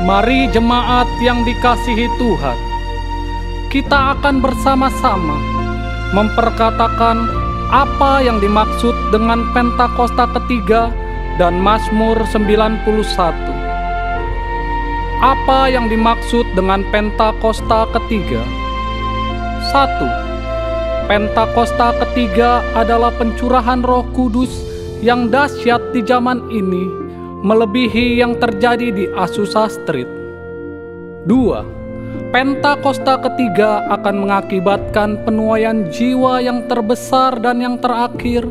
Mari jemaat yang dikasihi Tuhan, kita akan bersama-sama memperkatakan apa yang dimaksud dengan Pentakosta ketiga dan Mazmur 91. Apa yang dimaksud dengan Pentakosta ketiga? 1. Pentakosta ketiga adalah pencurahan Roh Kudus yang dahsyat di zaman ini, melebihi yang terjadi di Azusa Street. 2. Pentakosta ketiga akan mengakibatkan penuaian jiwa yang terbesar dan yang terakhir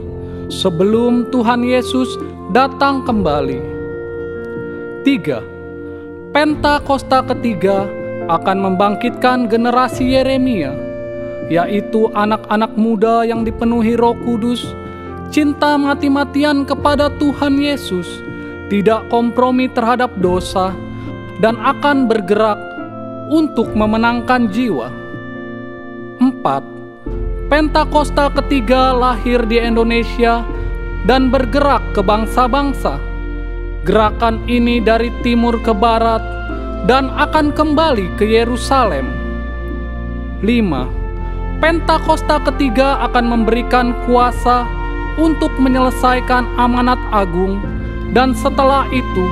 sebelum Tuhan Yesus datang kembali. 3. Pentakosta ketiga akan membangkitkan generasi Yeremia, yaitu anak-anak muda yang dipenuhi Roh Kudus, cinta mati-matian kepada Tuhan Yesus, tidak kompromi terhadap dosa, dan akan bergerak untuk memenangkan jiwa. 4. Pentakosta ketiga lahir di Indonesia dan bergerak ke bangsa-bangsa. Gerakan ini dari timur ke barat dan akan kembali ke Yerusalem. 5. Pentakosta ketiga akan memberikan kuasa untuk menyelesaikan amanat agung, dan setelah itu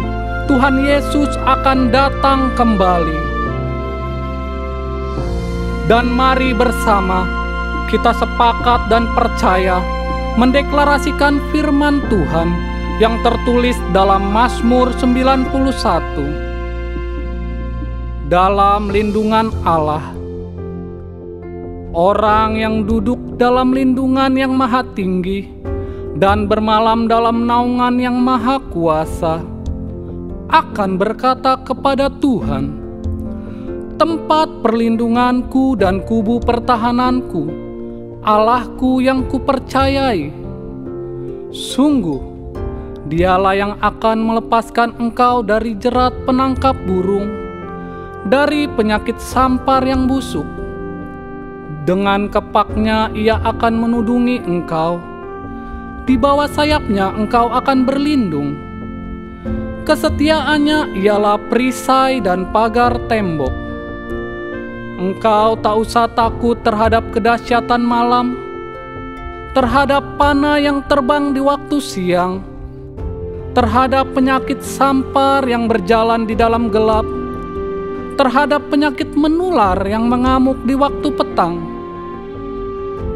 Tuhan Yesus akan datang kembali. Dan mari bersama kita sepakat dan percaya mendeklarasikan firman Tuhan yang tertulis dalam Mazmur 91. Dalam lindungan Allah, orang yang duduk dalam lindungan yang maha tinggi dan bermalam dalam naungan yang maha kuasa akan berkata kepada Tuhan, tempat perlindunganku dan kubu pertahananku, Allahku yang kupercayai. Sungguh, Dialah yang akan melepaskan engkau dari jerat penangkap burung, dari penyakit sampar yang busuk. Dengan kepaknya Ia akan menudungi engkau, di bawah sayapnya engkau akan berlindung. Kesetiaannya ialah perisai dan pagar tembok. Engkau tak usah takut terhadap kedahsyatan malam, terhadap panah yang terbang di waktu siang, terhadap penyakit sampar yang berjalan di dalam gelap, terhadap penyakit menular yang mengamuk di waktu petang.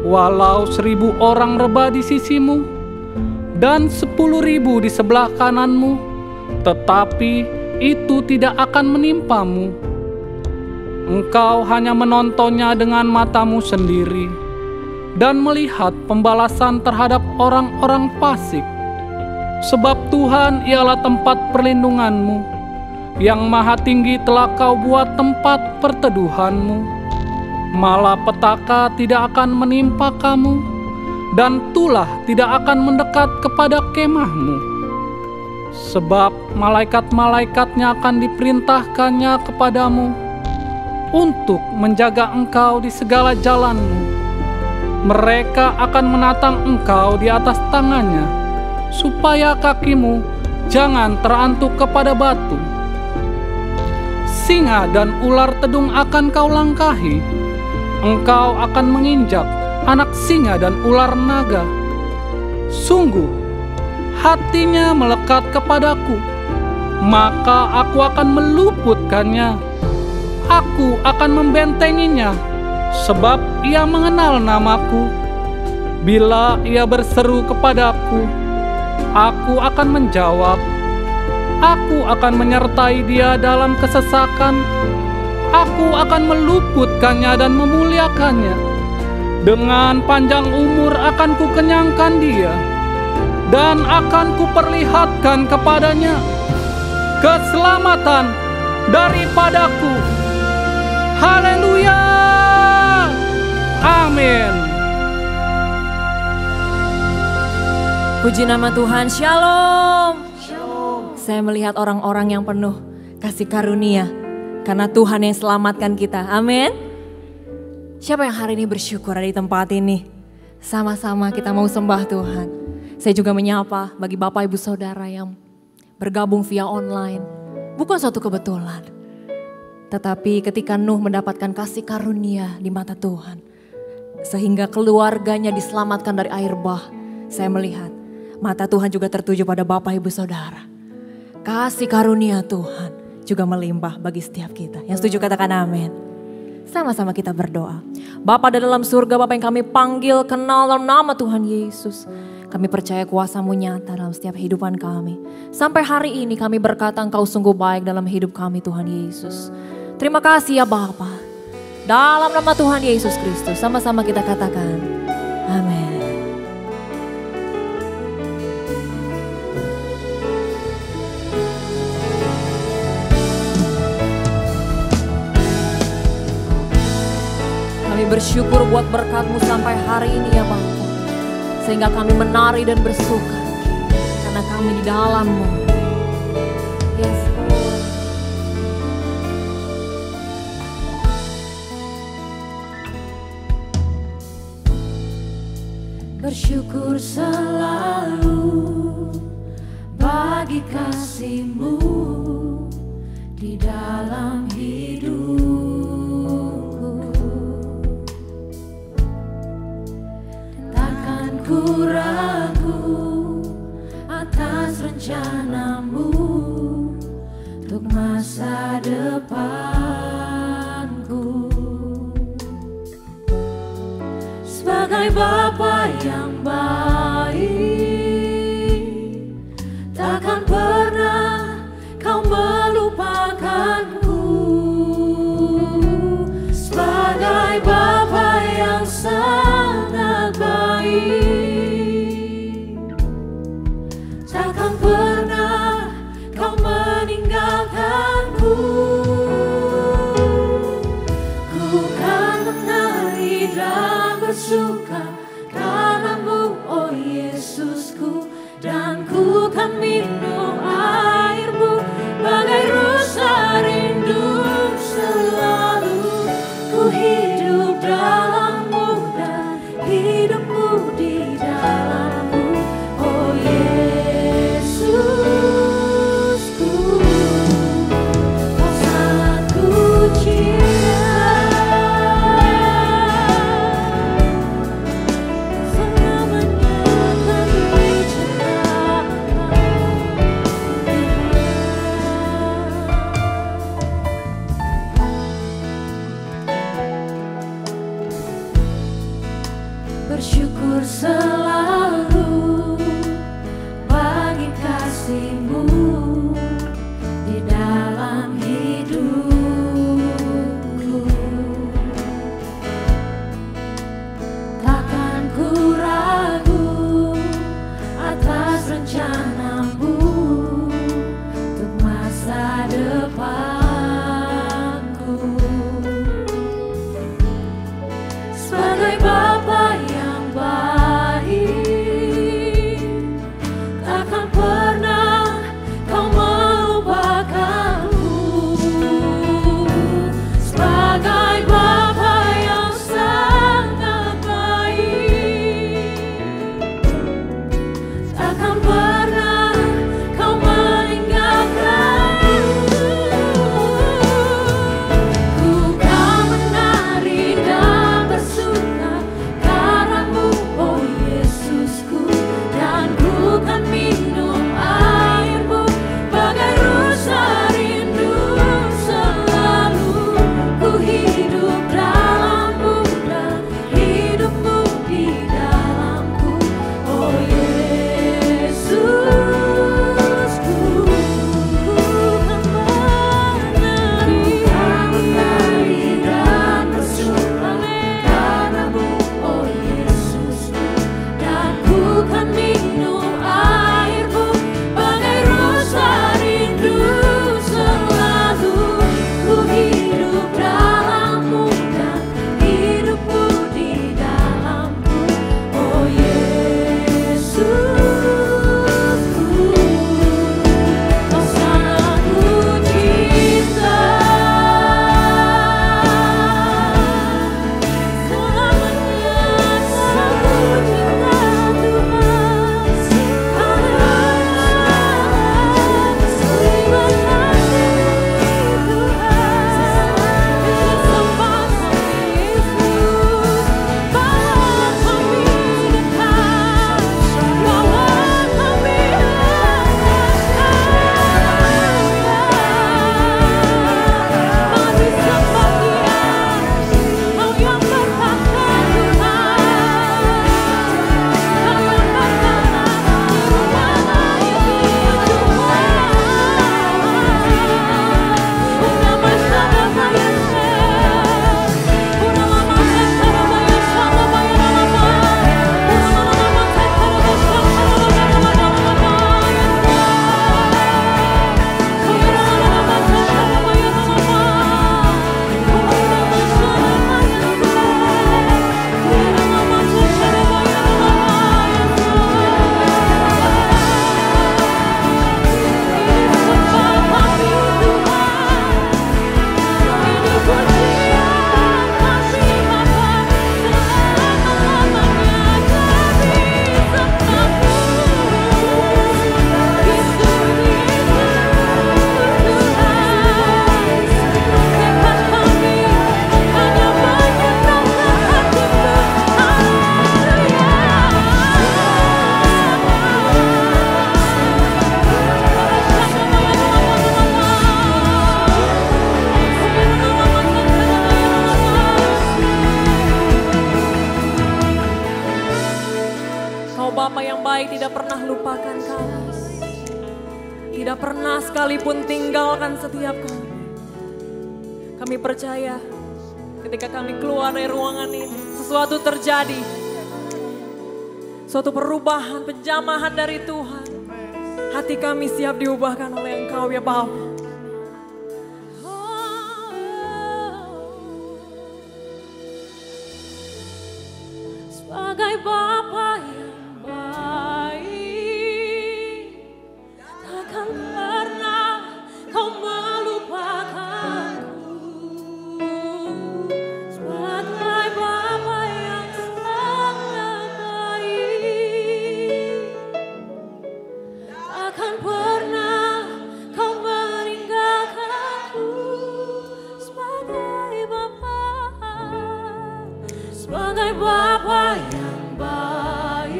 Walau 1.000 orang rebah di sisimu dan 10.000 di sebelah kananmu, tetapi itu tidak akan menimpamu. Engkau hanya menontonnya dengan matamu sendiri dan melihat pembalasan terhadap orang-orang fasik. Sebab Tuhan ialah tempat perlindunganmu, yang maha tinggi telah kau buat tempat perteduhanmu. Malapetaka tidak akan menimpa kamu, dan tulah tidak akan mendekat kepada kemahmu. Sebab malaikat-malaikatnya akan diperintahkannya kepadamu untuk menjaga engkau di segala jalanmu. Mereka akan menatang engkau di atas tangannya, supaya kakimu jangan terantuk kepada batu. Singa dan ular tedung akan kau langkahi. Engkau akan menginjak anak singa dan ular naga. Sungguh, hatinya melekat kepadaku, maka aku akan meluputkannya. Aku akan membentenginya, sebab ia mengenal namaku. Bila ia berseru kepadaku, aku akan menjawab. Aku akan menyertai dia dalam kesesakan. Aku akan meluputkannya dan memuliakannya. Dengan panjang umur akan kukenyangkan dia, dan akan kuperlihatkan kepadanya keselamatan daripadaku. Haleluya! Amin. Puji nama Tuhan, Shalom. Saya melihat orang-orang yang penuh kasih karunia, karena Tuhan yang selamatkan kita. Amin. Siapa yang hari ini bersyukur ada di tempat ini? Sama-sama kita mau sembah Tuhan. Saya juga menyapa bagi Bapak Ibu Saudara yang bergabung via online. Bukan suatu kebetulan. Tetapi ketika Nuh mendapatkan kasih karunia di mata Tuhan, sehingga keluarganya diselamatkan dari air bah, saya melihat mata Tuhan juga tertuju pada Bapak Ibu Saudara. Kasih karunia Tuhan juga melimpah bagi setiap kita. Yang setuju katakan amin. Sama-sama kita berdoa. Bapa di dalam surga, Bapa yang kami panggil, kenal dalam nama Tuhan Yesus. Kami percaya kuasa-Mu nyata dalam setiap kehidupan kami. Sampai hari ini kami berkata Engkau sungguh baik dalam hidup kami Tuhan Yesus. Terima kasih ya Bapa. Dalam nama Tuhan Yesus Kristus, sama-sama kita katakan amin. Kami bersyukur buat berkat-Mu sampai hari ini ya Bapa. Sehingga kami menari dan bersuka karena kami di dalam-Mu. Yes. Bersyukur selalu bagi kasih-Mu di dalam hidupku. Takkan ku ragu atas rencana-Mu untuk masa depanku. Sebagai Bapa yang baik, takkan pernah Kau melupakanku. Sebagai Bapa yang sangat baik, takkan pernah Kau meninggalkanku. Ku kan menari dan bersuka karena-Mu, oh Yesusku, dan ku kan minum air-Mu bagai rusa rindu selalu. Ku hidup dalam-Mu dan hidup-Mu di dalam-Mu, oh Yesusku. Kau sangat ku cinta. Bersyukur selalu bagi kasih-Mu di dalam hidupku. Takkan ku ragu atas rencana-Mu untuk masa depanku. Sebagai Bapa yang baik, takkan pernah Kau melupakanku. tidak pernah lupakan kami, tidak pernah sekalipun tinggalkan setiap kami. Kami percaya ketika kami keluar dari ruangan ini, sesuatu terjadi. Suatu perubahan, penjamahan dari Tuhan. Hati kami siap diubahkan oleh Engkau ya Bapa. Sebagai Bapa yang baik, takkan pernah Kau melupakanku. Sebagai Bapa yang sangat baik, takkan pernah Kau meninggalkanku. Sebagai Bapa yang baik,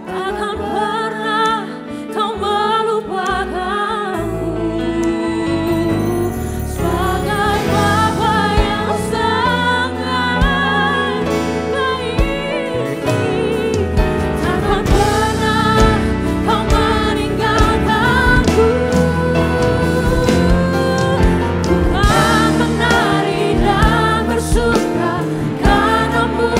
takkan pernah Kau melupakanku. Sebagai Bapa yang sangat baik, takkan pernah Kau meninggalkanku. Ku akan menari dan bersuka karena-Mu,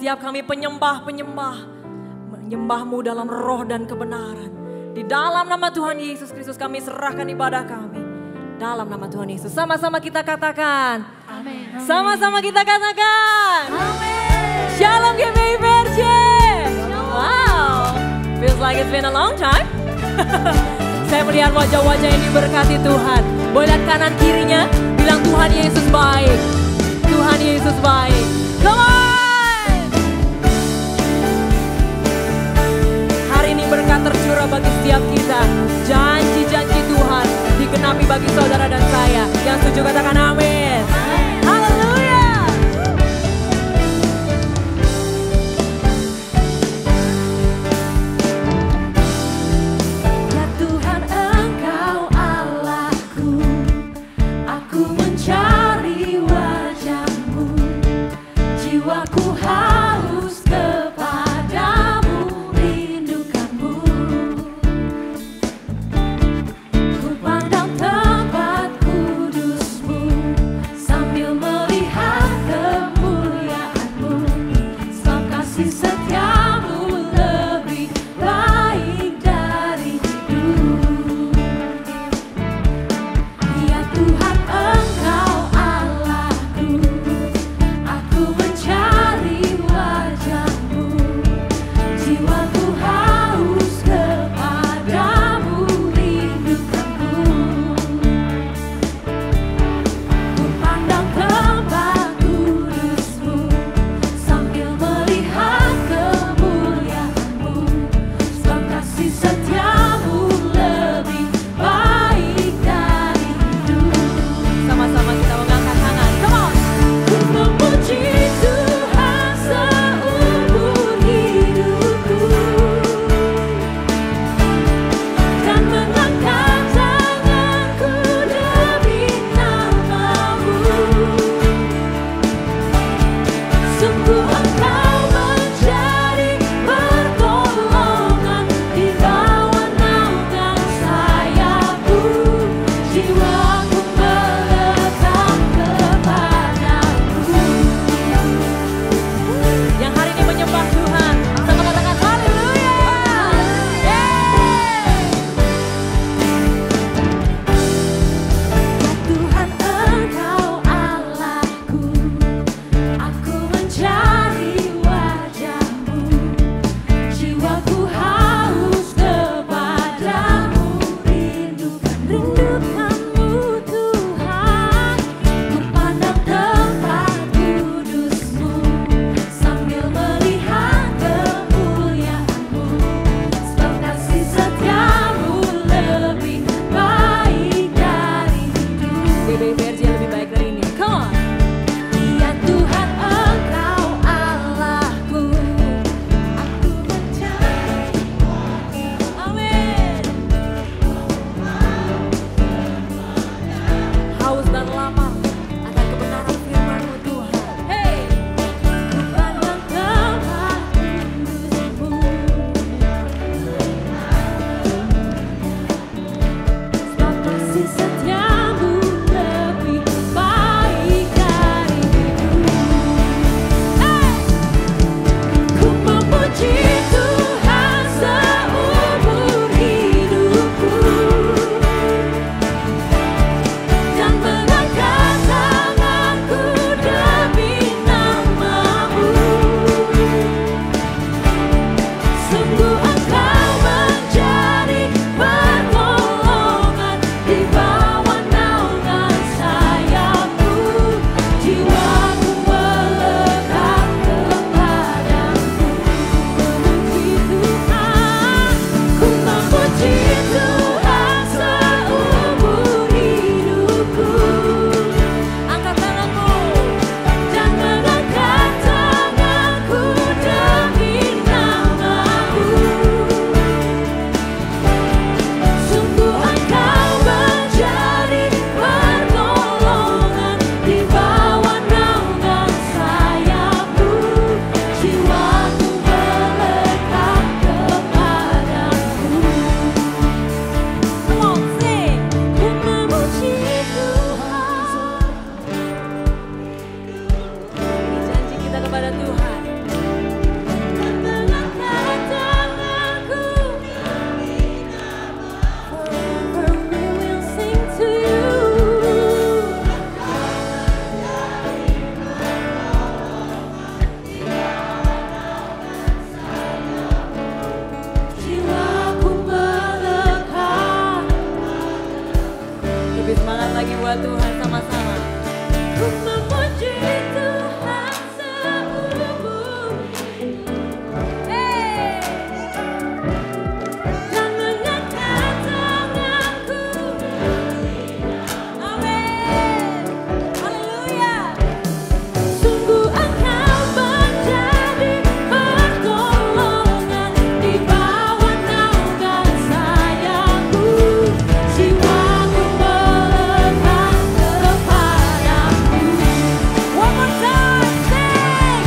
Setiap kami penyembah-penyembah, menyembah-Mu dalam roh dan kebenaran. Di dalam nama Tuhan Yesus Kristus kami serahkan ibadah kami. Dalam nama Tuhan Yesus. Sama-sama kita katakan. Amin. Sama-sama kita katakan. Amin. Shalom GBI VRJ. Wow. Feels like it's been a long time. Saya melihat wajah-wajah yang diberkati Tuhan. Boleh lihat kanan kirinya. Bilang Tuhan Yesus baik. Tuhan Yesus baik. Come on. Hari ini berkat tercurah bagi setiap kita. Janji-janji Tuhan digenapi bagi saudara dan saya. Yang setuju katakan amin. Haleluya. Ya Tuhan Engkau Allahku, aku mencari wajah-Mu, jiwaku haus kepadamu, rindukan-Mu. Ku Lebih semangat lagi buat Tuhan sama-sama. Ku memuji Tuhan seumur dan mengangkat tanganku. Amin. Haleluya. Sungguh Engkau menjadi pertolongan di bawah naungan sayapmu. Jiwaku melekat kepadamu. One more time, sing.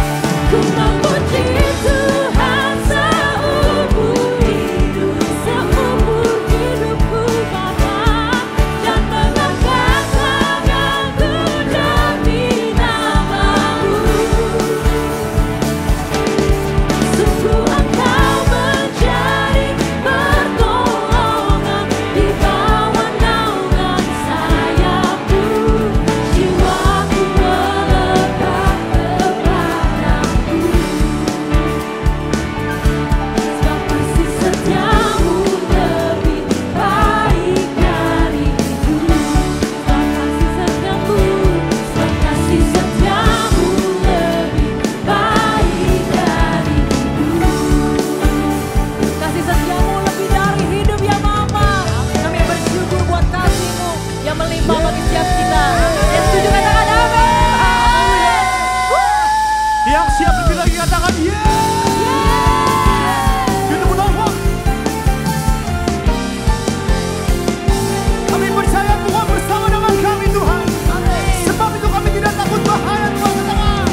Ku memuji Tuhan seumur hidupku Bapa, dan mengangkat tanganku demi nama-Mu. Sungguh Engkau menjadi pertolongan di bawah naungan sayapmu. Jiwaku melekat kepadamu. Sebab kasih setiamu lebih baik dari itu. Sebab kasih setiamu lebih baik dari itu. Kasih setiamu lebih dari hidup ya Mama. Kami bersyukur buat kasih-Mu yang melimpah bagi setiap kita. Yang setuju katakan amin. Yang siap lebih lagi katakan Gitu menopang. Kami percaya Tuhan bersama dengan kami Tuhan. Sebab itu kami tidak takut bahaya Tuhan katakan.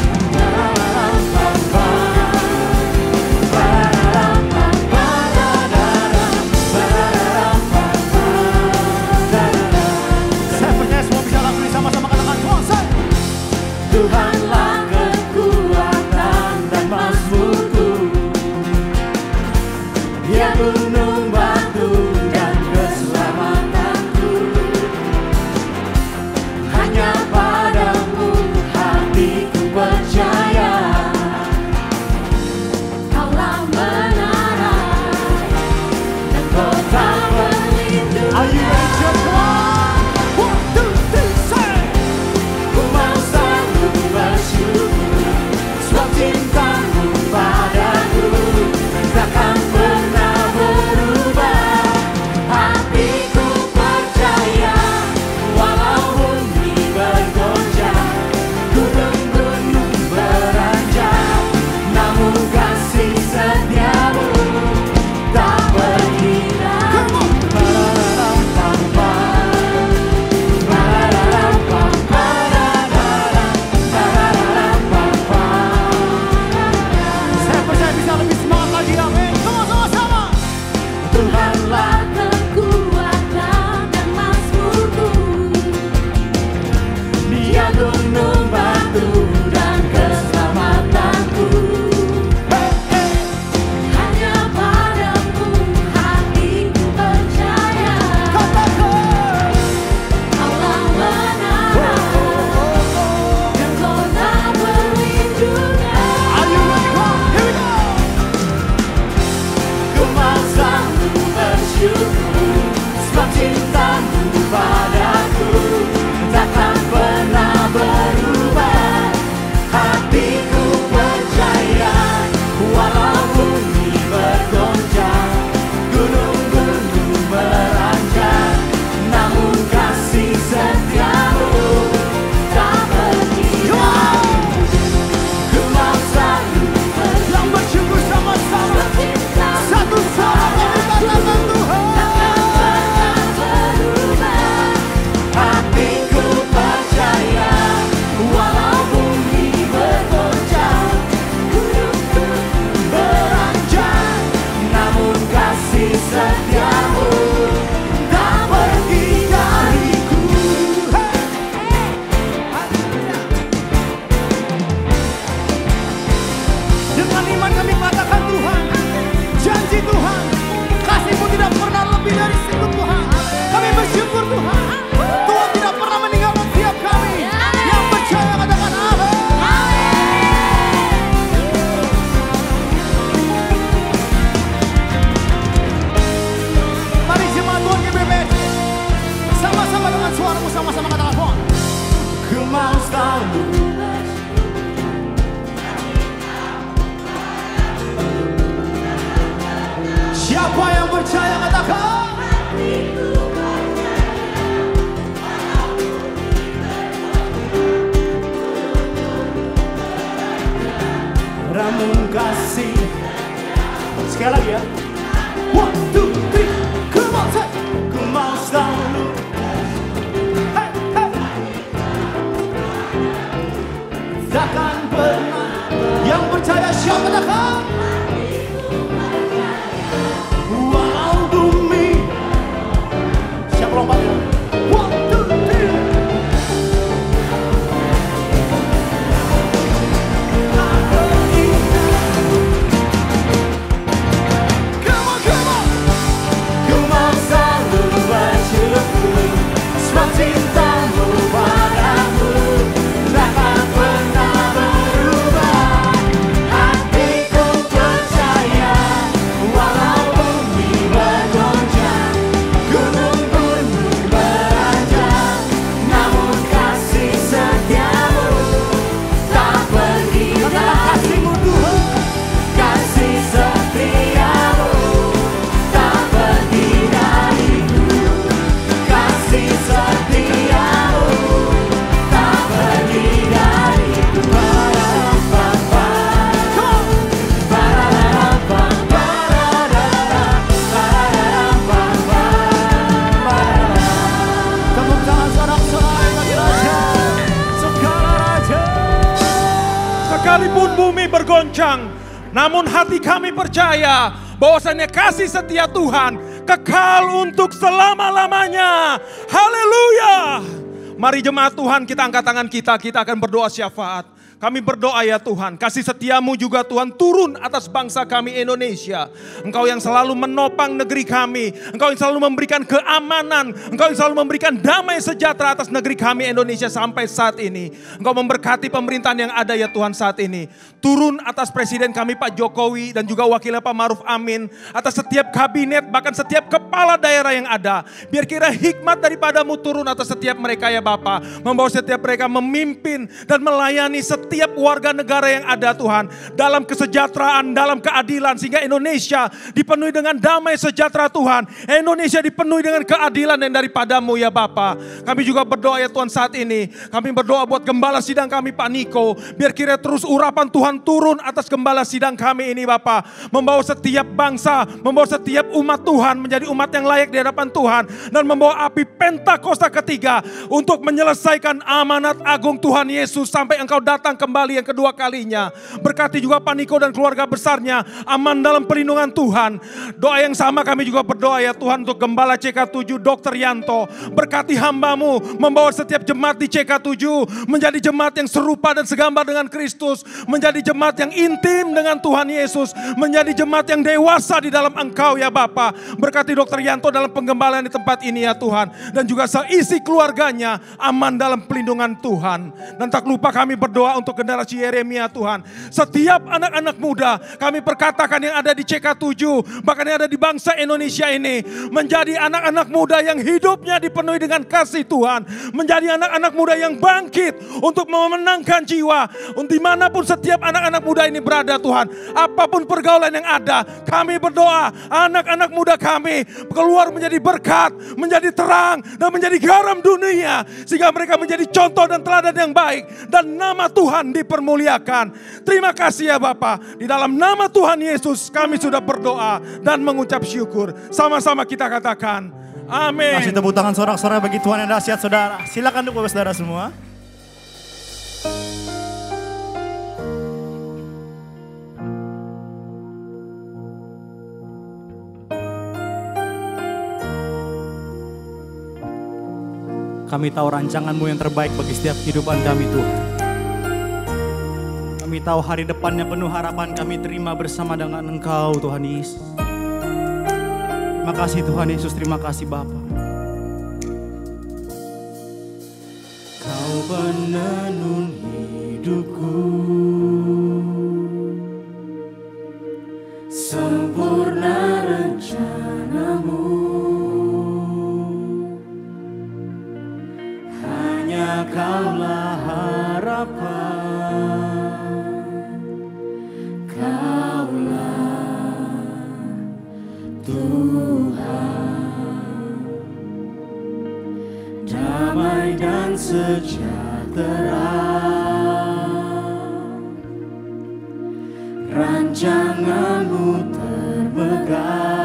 Saya percaya semua bisa langsung sama-sama katakan Tuhan saya. Tuhanlah kekuatan dan mazmurku, Dia gunung batu dan keselamatanku. Hanya padamu hatiku percaya, Kaulah menara dan kota berlindung. Are you ready to come? 1, 2, 3, say. Ku mau selalu bersyukur, sebab cintamu padaku takkan pernah berubah. Hatiku percaya, walau bumi bergoncang, gunung-gunung beranjak, namun kasih setiamu tak berhilang. Saya percaya bisa lebih semangat lagi amin. Sama-sama. Tuhanlah kekuatan dan mazmurku, Dia gunung batu dan keselamatanku. Hanya padamu hatiku percaya, Kaulah menara dan kota berlindungan. Are you ready? Come on, here we go. Ku mau selalu bersyukur, sebab cintamu padaku takkan pernah berubah. Hatiku percaya, walau bumi bergoncang, gunung-gunung beranjak, namun kasih setiamu tak berhilang. Ku mau selalu Yang bersyukur sama-sama. Satu sama kami katakan Tuhan. takkan pernah berubah. sama-sama katakan Tuhan. Ku mau selalu Siapa yang percaya katakan. ramun kasih. Sekali lagi ya. 1, 2, 3, come on, say. Ku mau selalu Hey, hey. takkan pernah Yang percaya siapa katakan. walau bumi Siapa lompatnya? 1, 2, 3. Come on, come on. ku mau selalu bersyukur sebab cintamu padaku takkan pernah berubah. Hatiku percaya walau bumi bergoncang, gunung pun beranjak, namun kasih setiamu tak pergi Kasihmu Tuhan. kasih setiamu tak pergi dariku, kasih setiamu tak pergi dariku. Tepuk tangan sorak-sorai bagi Raja, segala Raja. Sekalipun bumi bergoncang, namun hati kami percaya bahwasannya kasih setia Tuhan kekal untuk selama-lamanya. Haleluya. Mari jemaat Tuhan, kita angkat tangan kita akan berdoa syafaat. Kami berdoa ya Tuhan, kasih setiamu juga Tuhan turun atas bangsa kami Indonesia. Engkau yang selalu menopang negeri kami, Engkau yang selalu memberikan keamanan, Engkau yang selalu memberikan damai sejahtera atas negeri kami Indonesia sampai saat ini. Engkau memberkati pemerintahan yang ada ya Tuhan saat ini. Turun atas Presiden kami Pak Jokowi dan juga wakilnya Pak Maruf Amin, atas setiap kabinet bahkan setiap kepala daerah yang ada. Biar kira hikmat daripadamu turun atas setiap mereka ya Bapa, membawa setiap mereka memimpin dan melayani setiap warga negara yang ada Tuhan, dalam kesejahteraan, dalam keadilan, sehingga Indonesia dipenuhi dengan damai sejahtera Tuhan. Indonesia dipenuhi dengan keadilan yang daripadamu ya Bapa. Kami juga berdoa ya Tuhan saat ini, kami berdoa buat gembala sidang kami Pak Niko, biar kira terus urapan Tuhan turun atas gembala sidang kami ini Bapa, membawa setiap bangsa, membawa setiap umat Tuhan menjadi umat yang layak di hadapan Tuhan, dan membawa api Pentakosta ketiga untuk menyelesaikan amanat agung Tuhan Yesus sampai Engkau datang kembali yang kedua kalinya. Berkati juga Pak Niko dan keluarga besarnya aman dalam perlindungan Tuhan. Doa yang sama kami juga berdoa ya Tuhan untuk Gembala CK7 Dr. Yanto. Berkati hambamu membawa setiap jemaat di CK7 menjadi jemaat yang serupa dan segambar dengan Kristus, menjadi jemaat yang intim dengan Tuhan Yesus, menjadi jemaat yang dewasa di dalam Engkau ya Bapa. Berkati Dr. Yanto dalam penggembalaan di tempat ini ya Tuhan, dan juga seisi keluarganya aman dalam pelindungan Tuhan. Dan tak lupa kami berdoa untuk generasi Yeremia Tuhan. Setiap anak-anak muda kami perkatakan yang ada di CK7, bahkan yang ada di bangsa Indonesia ini, menjadi anak-anak muda yang hidupnya dipenuhi dengan kasih Tuhan, menjadi anak-anak muda yang bangkit untuk memenangkan jiwa. Dimanapun setiap anak-anak muda ini berada Tuhan, apapun pergaulan yang ada, kami berdoa anak-anak muda kami keluar menjadi berkat, menjadi terang, dan menjadi garam dunia, sehingga mereka menjadi contoh dan teladan yang baik, dan nama Tuhan dipermuliakan. Terima kasih ya Bapa. Di dalam nama Tuhan Yesus kami sudah berdoa dan mengucap syukur. Sama-sama kita katakan amin. Kasih tepuk tangan sorak-sorai bagi Tuhan yang dahsyat saudara. Silakan duduk Bapak Saudara semua. Kami tahu rancangan-Mu yang terbaik bagi setiap kehidupan kami Tuhan. Kami tahu hari depannya penuh harapan, kami terima bersama dengan Engkau Tuhan Yesus. Terima kasih Tuhan Yesus, terima kasih Bapa. Kau penenun hidupku, sempurna rencana-Mu, hanya Kaulah harapan, Kaulah Tuhan, damai dan sejahtera, rancangan-Mu termegang.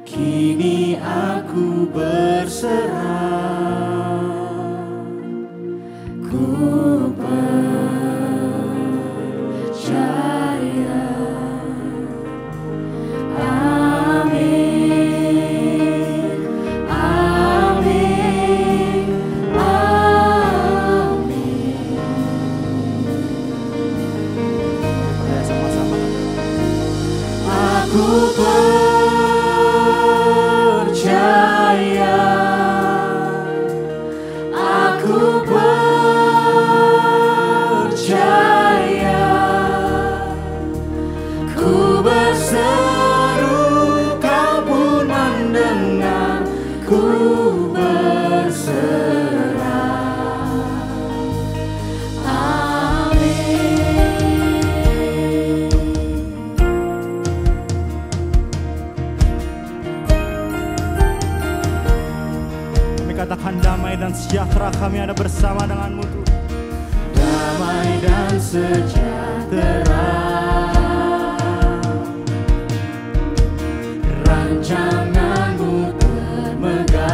Kini aku berserah, ku percaya. Amin, amin, amin. Ya, sama-sama. Aku percaya, aku percaya, ku berseru Kau pun mendengar, ku berserah. Amin. Kami katakan damai dan sejahtera kami ada bersama dengan-Mu Tuhan. Damai dan sejahtera, rancangan-Mu termegang.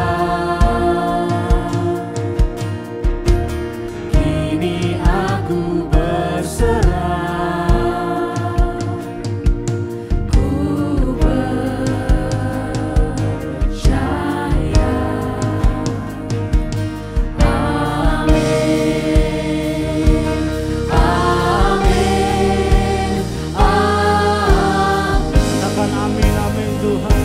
Kini aku berserah, ku percaya. Amin, amin, amin. Katakan amin, amin Tuhan.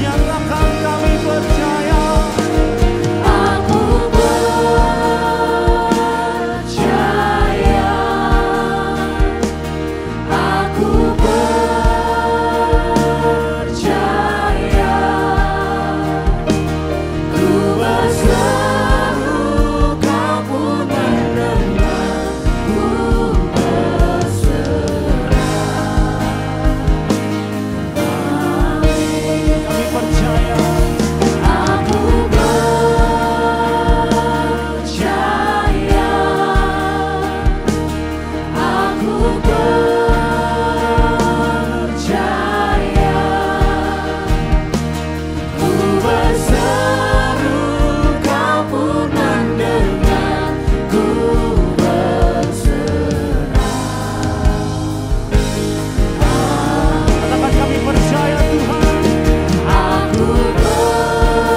Nyatakan kami percaya. Aku percaya, aku percaya, ku berseru Kau pun mendengar, ku berserah. Kami percaya. Aku percaya, aku percaya, ku berseru Kau pun mendengar, ku berserah. Katakan kami percaya Tuhan. Aku percaya,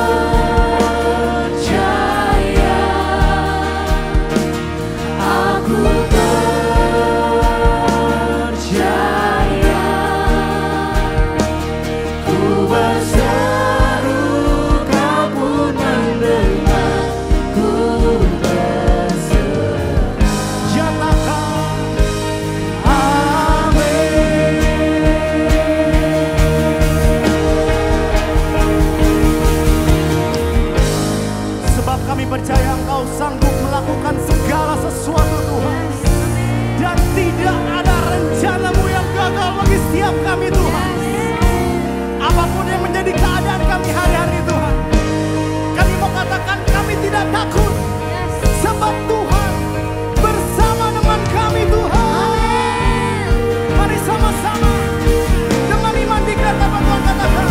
aku percaya, ku berseru Kau pun mendengar, ku berserah. Nyatakan sebab kami percaya Engkau sanggup melakukan segala sesuatu Tuhan. Dan tidak ada rencana-Mu yang gagal bagi setiap kami Tuhan. Apapun yang menjadi keadaan kami hari-hari Tuhan, kami mau katakan kami tidak takut. Sebab Tuhan bersama dengan kami Tuhan. Mari sama-sama dengan iman dikatakan Tuhan katakan.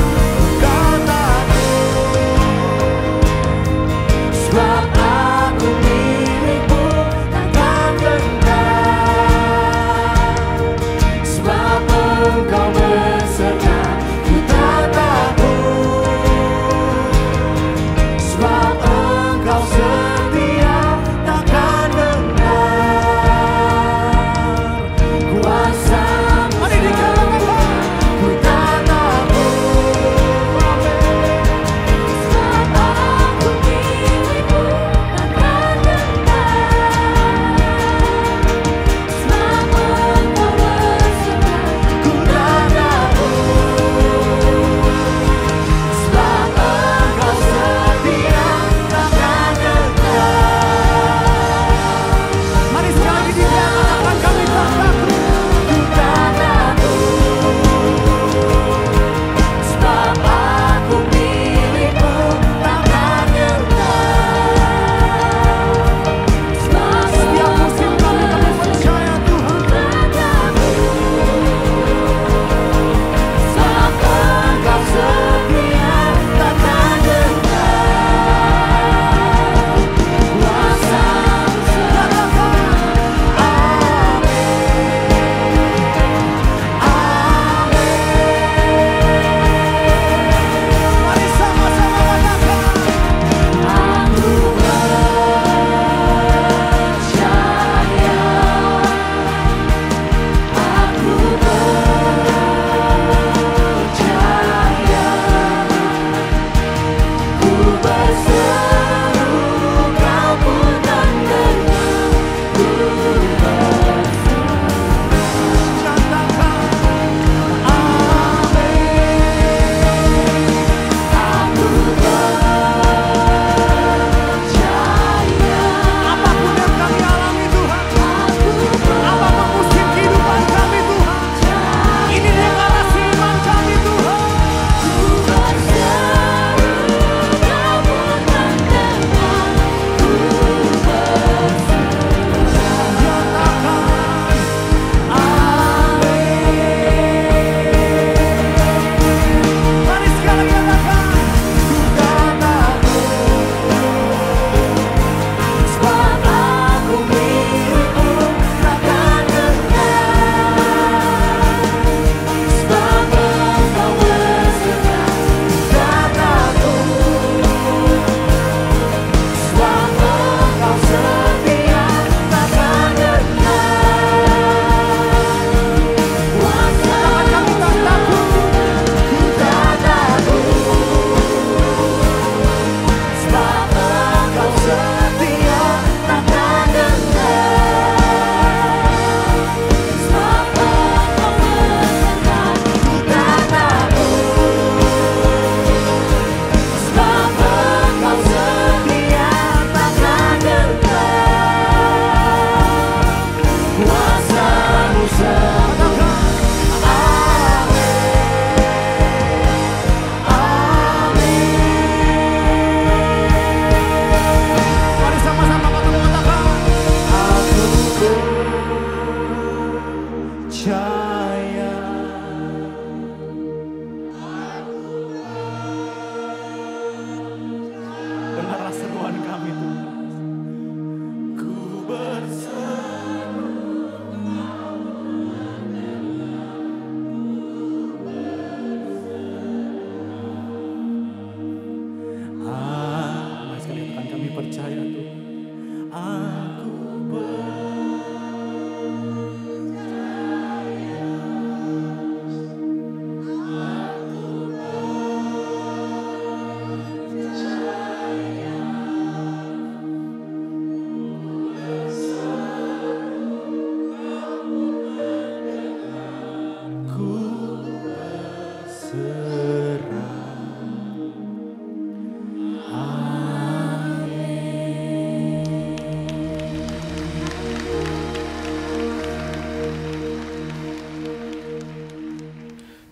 Sebab aku milik-Mu takkan gentar, sebab Engkau beserta, ku tak takut. Sebab Engkau setia.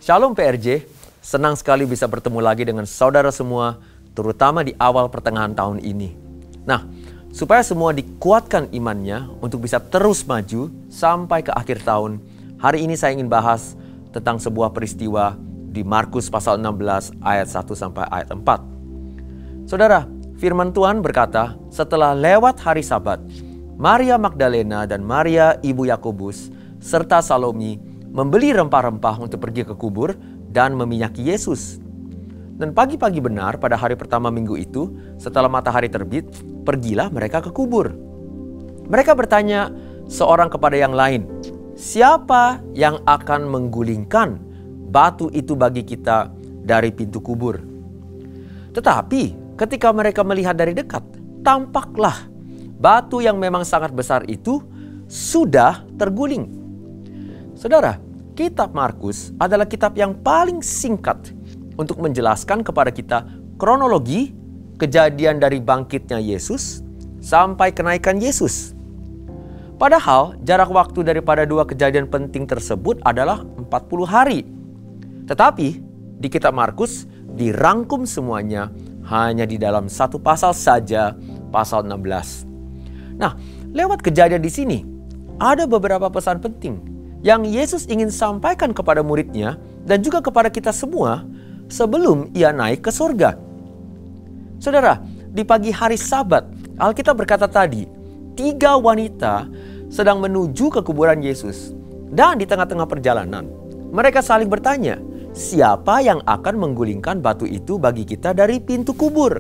Shalom PRJ, senang sekali bisa bertemu lagi dengan saudara semua, terutama di awal pertengahan tahun ini. Nah, supaya semua dikuatkan imannya untuk bisa terus maju sampai ke akhir tahun, hari ini saya ingin bahas tentang sebuah peristiwa di Markus pasal 16 ayat 1 sampai ayat 4. Saudara, firman Tuhan berkata, setelah lewat hari Sabat, Maria Magdalena dan Maria ibu Yakobus serta Salome membeli rempah-rempah untuk pergi ke kubur dan meminyaki Yesus. Dan pagi-pagi benar pada hari pertama minggu itu, setelah matahari terbit, pergilah mereka ke kubur. Mereka bertanya seorang kepada yang lain, siapa yang akan menggulingkan batu itu bagi kita dari pintu kubur? Tetapi ketika mereka melihat dari dekat, tampaklah batu yang memang sangat besar itu sudah terguling. Saudara, kitab Markus adalah kitab yang paling singkat untuk menjelaskan kepada kita kronologi kejadian dari bangkitnya Yesus sampai kenaikan Yesus. Padahal jarak waktu daripada dua kejadian penting tersebut adalah 40 hari. Tetapi di kitab Markus dirangkum semuanya hanya di dalam satu pasal saja, pasal 16. Nah, lewat kejadian di sini ada beberapa pesan penting yang Yesus ingin sampaikan kepada muridnya dan juga kepada kita semua sebelum ia naik ke surga. Saudara, di pagi hari Sabat, Alkitab berkata tadi, 3 wanita sedang menuju ke kuburan Yesus. Dan di tengah-tengah perjalanan, mereka saling bertanya, siapa yang akan menggulingkan batu itu bagi kita dari pintu kubur?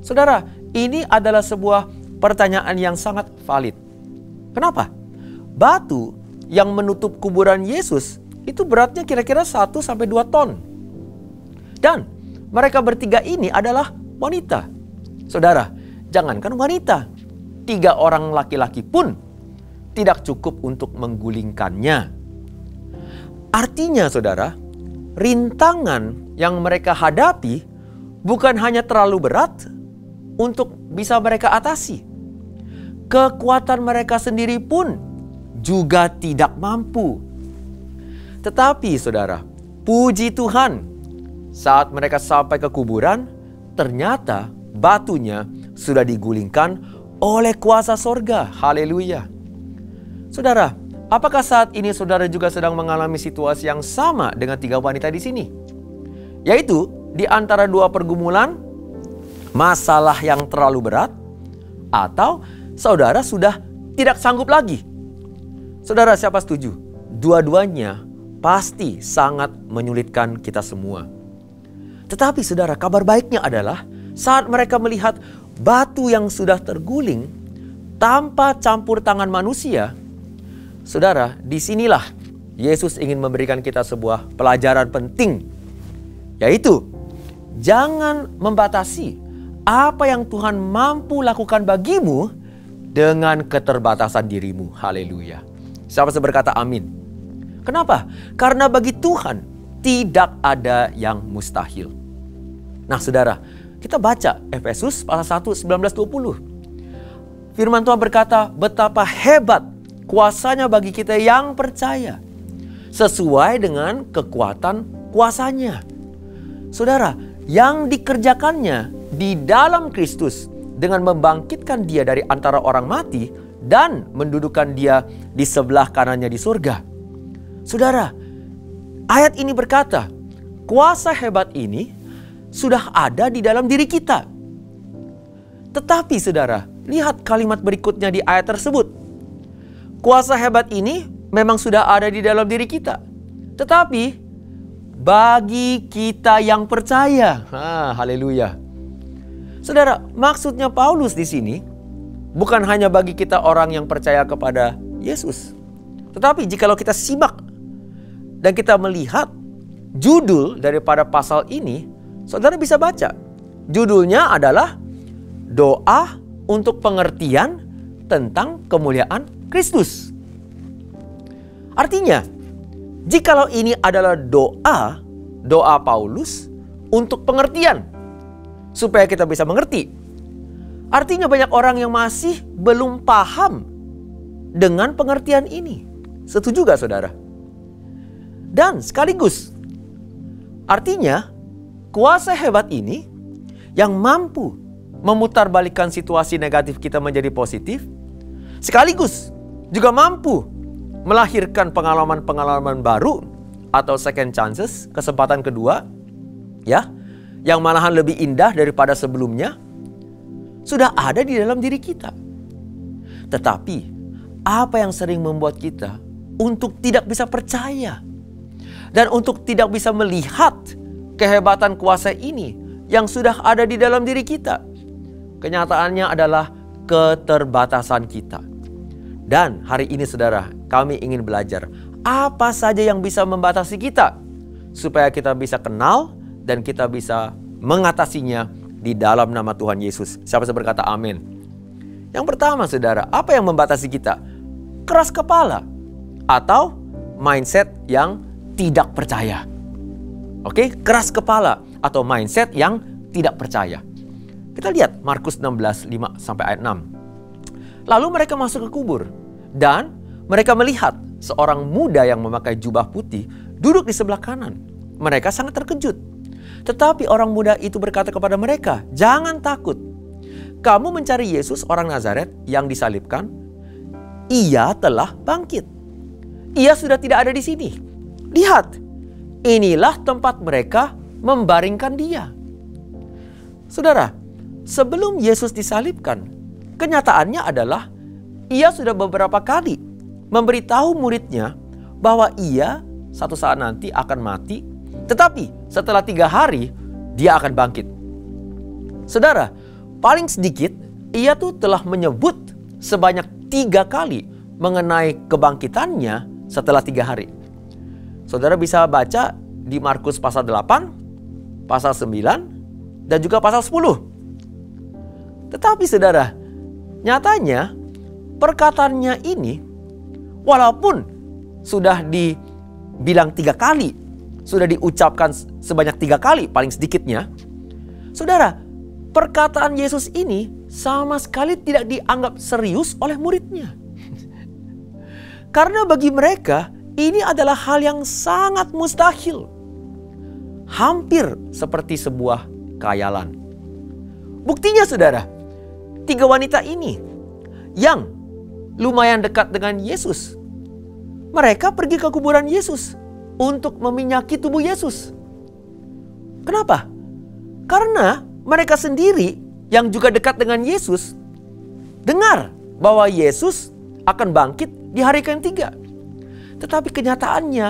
Saudara, ini adalah sebuah pertanyaan yang sangat valid. Kenapa? Batu yang menutup kuburan Yesus itu beratnya kira-kira 1-2 ton. Dan mereka bertiga ini adalah wanita. Saudara, jangankan wanita, 3 orang laki-laki pun tidak cukup untuk menggulingkannya. Artinya saudara, rintangan yang mereka hadapi bukan hanya terlalu berat untuk bisa mereka atasi. Kekuatan mereka sendiri pun juga tidak mampu. Tetapi saudara, puji Tuhan, saat mereka sampai ke kuburan, ternyata batunya sudah digulingkan oleh kuasa sorga. Haleluya. Saudara, apakah saat ini saudara juga sedang mengalami situasi yang sama dengan 3 wanita di sini? Yaitu di antara 2 pergumulan, masalah yang terlalu berat, atau saudara sudah tidak sanggup lagi. Saudara, siapa setuju? Dua-duanya pasti sangat menyulitkan kita semua. Tetapi saudara, kabar baiknya adalah saat mereka melihat batu yang sudah terguling tanpa campur tangan manusia, saudara, disinilah Yesus ingin memberikan kita sebuah pelajaran penting. Yaitu, jangan membatasi apa yang Tuhan mampu lakukan bagimu dengan keterbatasan dirimu. Haleluya. Siapa yang berkata amin? Kenapa? Karena bagi Tuhan tidak ada yang mustahil. Nah saudara, kita baca Efesus pasal 1, 19-20. Firman Tuhan berkata, betapa hebat kuasanya bagi kita yang percaya, sesuai dengan kekuatan kuasanya. Saudara, yang dikerjakannya di dalam Kristus dengan membangkitkan dia dari antara orang mati dan mendudukkan dia di sebelah kanannya di surga. Saudara, ayat ini berkata, kuasa hebat ini sudah ada di dalam diri kita. Tetapi saudara, lihat kalimat berikutnya di ayat tersebut. Kuasa hebat ini memang sudah ada di dalam diri kita. Tetapi bagi kita yang percaya. Haleluya. Saudara, maksudnya Paulus di sini bukan hanya bagi kita orang yang percaya kepada Yesus. Tetapi jikalau kita simak dan kita melihat judul daripada pasal ini, saudara bisa baca. Judulnya adalah doa untuk pengertian tentang kemuliaan Kristus. Artinya, jikalau ini adalah doa Paulus untuk pengertian, supaya kita bisa mengerti. Artinya banyak orang yang masih belum paham dengan pengertian ini. Setuju gak saudara? Dan sekaligus, artinya kuasa hebat ini yang mampu memutarbalikkan situasi negatif kita menjadi positif, sekaligus juga mampu melahirkan pengalaman-pengalaman baru atau second chances, kesempatan kedua, ya, yang malahan lebih indah daripada sebelumnya, sudah ada di dalam diri kita. Tetapi apa yang sering membuat kita untuk tidak bisa percaya dan untuk tidak bisa melihat kehebatan kuasa ini yang sudah ada di dalam diri kita? Kenyataannya adalah keterbatasan kita. Dan hari ini saudara, kami ingin belajar apa saja yang bisa membatasi kita, supaya kita bisa kenal dan kita bisa mengatasinya di dalam nama Tuhan Yesus. Siapa yang berkata amin? Yang pertama saudara, apa yang membatasi kita? Keras kepala atau mindset yang tidak percaya. Oke, keras kepala atau mindset yang tidak percaya. Kita lihat Markus 16, 5 sampai ayat 6. Lalu mereka masuk ke kubur dan mereka melihat seorang muda yang memakai jubah putih duduk di sebelah kanan. Mereka sangat terkejut. Tetapi orang muda itu berkata kepada mereka, "Jangan takut. Kamu mencari Yesus orang Nazaret yang disalibkan. Ia telah bangkit. Ia sudah tidak ada di sini. Lihat, inilah tempat mereka membaringkan dia." Saudara, sebelum Yesus disalibkan, kenyataannya adalah ia sudah beberapa kali memberitahu muridnya bahwa ia satu saat nanti akan mati, tetapi setelah 3 hari dia akan bangkit. Saudara, paling sedikit ia tuh telah menyebut sebanyak 3 kali mengenai kebangkitannya setelah 3 hari. Saudara bisa baca di Markus pasal 8, pasal 9, dan juga pasal 10. Tetapi saudara, nyatanya perkataannya ini walaupun sudah dibilang 3 kali, sudah diucapkan sebanyak 3 kali paling sedikitnya, saudara, perkataan Yesus ini sama sekali tidak dianggap serius oleh muridnya. Karena bagi mereka ini adalah hal yang sangat mustahil. Hampir seperti sebuah khayalan. Buktinya saudara, 3 wanita ini yang lumayan dekat dengan Yesus, mereka pergi ke kuburan Yesus untuk meminyaki tubuh Yesus. Kenapa? Karena mereka sendiri yang juga dekat dengan Yesus dengar bahwa Yesus akan bangkit di hari ke-3. Tetapi kenyataannya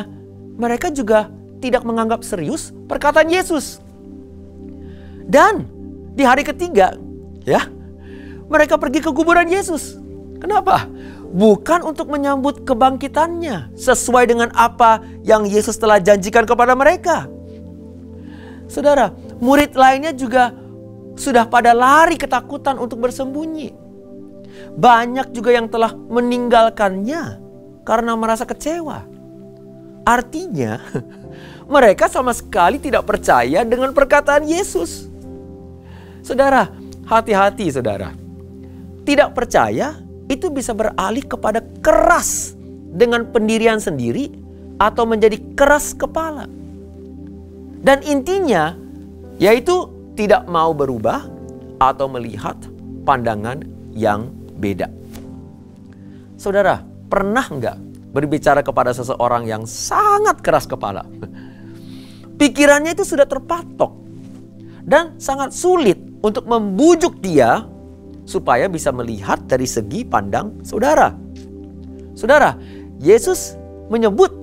mereka juga tidak menganggap serius perkataan Yesus. Dan di hari ke-3, ya, mereka pergi ke kuburan Yesus. Kenapa? Bukan untuk menyambut kebangkitannya sesuai dengan apa yang Yesus telah janjikan kepada mereka. Saudara, murid lainnya juga sudah pada lari ketakutan untuk bersembunyi. Banyak juga yang telah meninggalkannya karena merasa kecewa. Artinya, mereka sama sekali tidak percaya dengan perkataan Yesus. Saudara, hati-hati saudara. Tidak percaya itu bisa beralih kepada keras dengan pendirian sendiri atau menjadi keras kepala. Dan intinya yaitu tidak mau berubah atau melihat pandangan yang beda. Saudara, pernah nggak berbicara kepada seseorang yang sangat keras kepala? Pikirannya itu sudah terpatok dan sangat sulit untuk membujuk dia supaya bisa melihat dari segi pandang saudara. Saudara, Yesus menyebut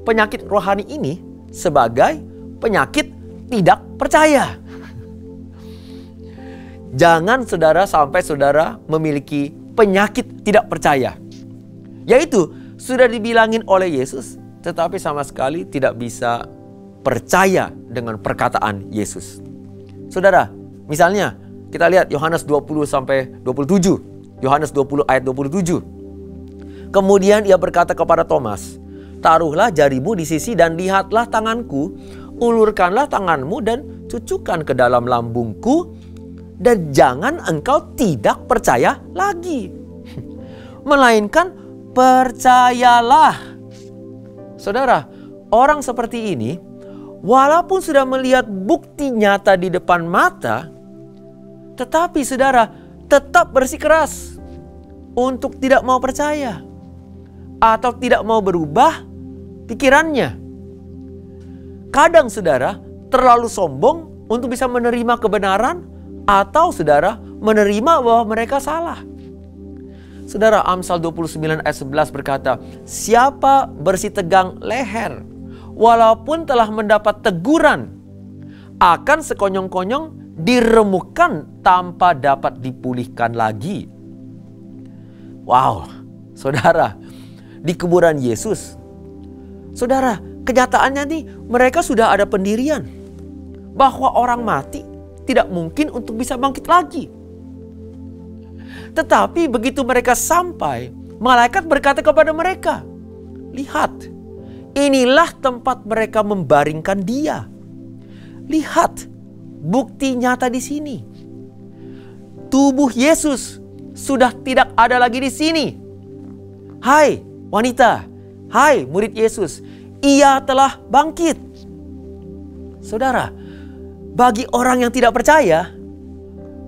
penyakit rohani ini sebagai penyakit tidak percaya. Jangan saudara sampai saudara memiliki penyakit tidak percaya. Yaitu sudah dibilangin oleh Yesus, tetapi sama sekali tidak bisa percaya dengan perkataan Yesus. Saudara, misalnya kita lihat Yohanes 20 sampai 27. Yohanes 20 ayat 27. Kemudian ia berkata kepada Thomas, taruhlah jarimu di sisi dan lihatlah tanganku, ulurkanlah tanganmu dan cucukkan ke dalam lambungku, dan jangan engkau tidak percaya lagi, melainkan percayalah. Saudara, orang seperti ini, walaupun sudah melihat bukti nyata di depan mata, tetapi saudara tetap bersikeras untuk tidak mau percaya atau tidak mau berubah pikirannya. Kadang saudara terlalu sombong untuk bisa menerima kebenaran, atau saudara menerima bahwa mereka salah. Saudara, Amsal 29 ayat 11 berkata, siapa bersitegang leher walaupun telah mendapat teguran, akan sekonyong-konyong diremukkan tanpa dapat dipulihkan lagi. Wow, saudara, di kuburan Yesus, saudara, kenyataannya nih mereka sudah ada pendirian bahwa orang mati tidak mungkin untuk bisa bangkit lagi. Tetapi begitu mereka sampai, malaikat berkata kepada mereka, lihat, inilah tempat mereka membaringkan dia. Lihat, bukti nyata di sini. Tubuh Yesus sudah tidak ada lagi di sini. Hai wanita, hai murid Yesus, ia telah bangkit. Saudara, bagi orang yang tidak percaya,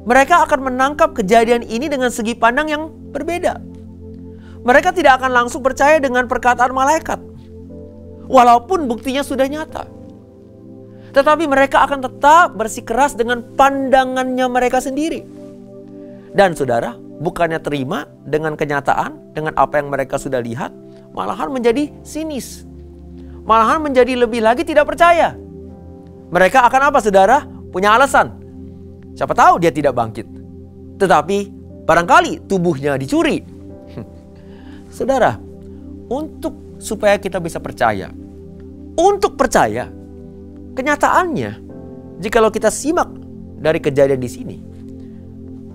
mereka akan menangkap kejadian ini dengan segi pandang yang berbeda. Mereka tidak akan langsung percaya dengan perkataan malaikat, walaupun buktinya sudah nyata. Tetapi mereka akan tetap bersikeras dengan pandangannya mereka sendiri. Dan saudara, bukannya terima dengan kenyataan, dengan apa yang mereka sudah lihat, malahan menjadi sinis. Malahan menjadi lebih lagi tidak percaya. Mereka akan apa saudara? Punya alasan. Siapa tahu dia tidak bangkit. Tetapi barangkali tubuhnya dicuri. Saudara, untuk supaya kita bisa percaya. Untuk percaya, kenyataannya, jikalau kita simak dari kejadian di sini,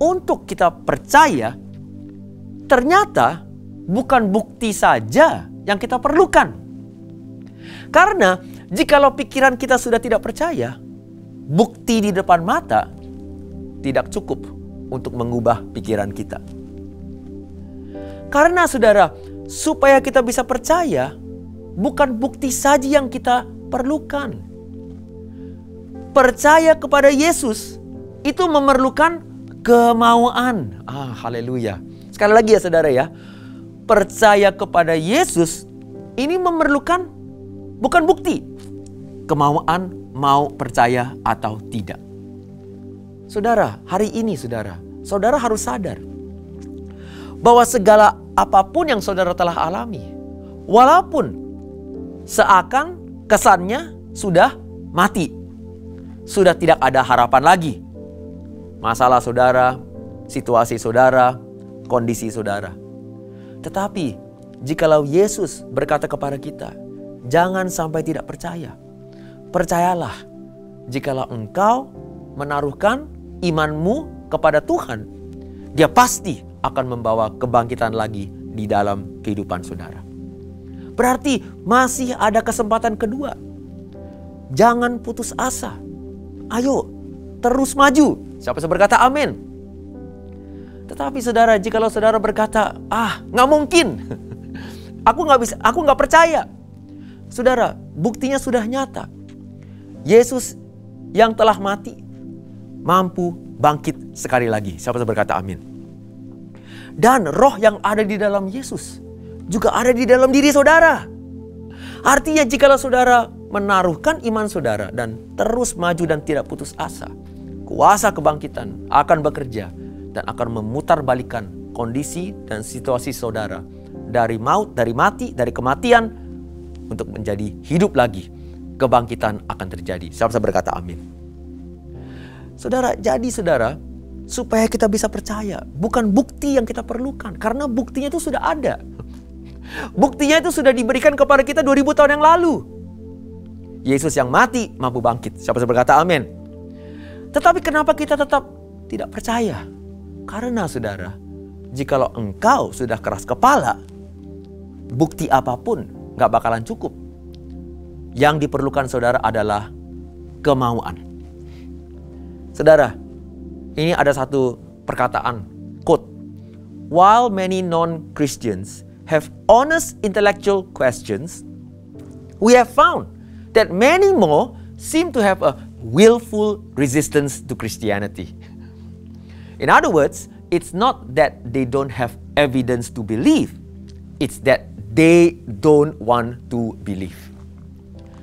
untuk kita percaya, ternyata bukan bukti saja yang kita perlukan. Karena jikalau pikiran kita sudah tidak percaya, bukti di depan mata tidak cukup untuk mengubah pikiran kita. Karena saudara, supaya kita bisa percaya, bukan bukti saja yang kita perlukan. Percaya kepada Yesus itu memerlukan kemauan. Haleluya. Sekali lagi ya saudara ya, percaya kepada Yesus ini memerlukan bukan bukti, kemauan mau percaya atau tidak. Saudara, hari ini saudara harus sadar bahwa segala apapun yang saudara telah alami, walaupun seakan kesannya sudah mati, sudah tidak ada harapan lagi. Masalah saudara, situasi saudara, kondisi saudara. Tetapi jikalau Yesus berkata kepada kita, jangan sampai tidak percaya. Percayalah, jikalau engkau menaruhkan imanmu kepada Tuhan, Dia pasti akan membawa kebangkitan lagi di dalam kehidupan saudara. Berarti masih ada kesempatan kedua. Jangan putus asa. Ayo, terus maju. Siapa yang berkata amin? Tetapi saudara, jikalau saudara berkata, nggak mungkin. Aku nggak bisa, aku nggak percaya. Saudara, buktinya sudah nyata. Yesus yang telah mati mampu bangkit sekali lagi. Siapa yang berkata amin? Dan roh yang ada di dalam Yesus juga ada di dalam diri saudara. Artinya jikalau saudara menaruhkan iman saudara dan terus maju dan tidak putus asa, kuasa kebangkitan akan bekerja dan akan memutarbalikkan kondisi dan situasi saudara dari maut, dari mati, dari kematian untuk menjadi hidup lagi. Kebangkitan akan terjadi. Siapa yang berkata amin? Saudara, jadi saudara, supaya kita bisa percaya. Bukan bukti yang kita perlukan, karena buktinya itu sudah ada. Buktinya itu sudah diberikan kepada kita 2000 tahun yang lalu. Yesus yang mati mampu bangkit. Siapa yang berkata amin? Tetapi kenapa kita tetap tidak percaya? Karena saudara, jikalau engkau sudah keras kepala, bukti apapun gak bakalan cukup. Yang diperlukan saudara adalah kemauan. Saudara, ini ada satu perkataan, quote. While many non-Christians have honest intellectual questions, we have found that many more seem to have a willful resistance to Christianity. In other words, it's not that they don't have evidence to believe, it's that they don't want to believe.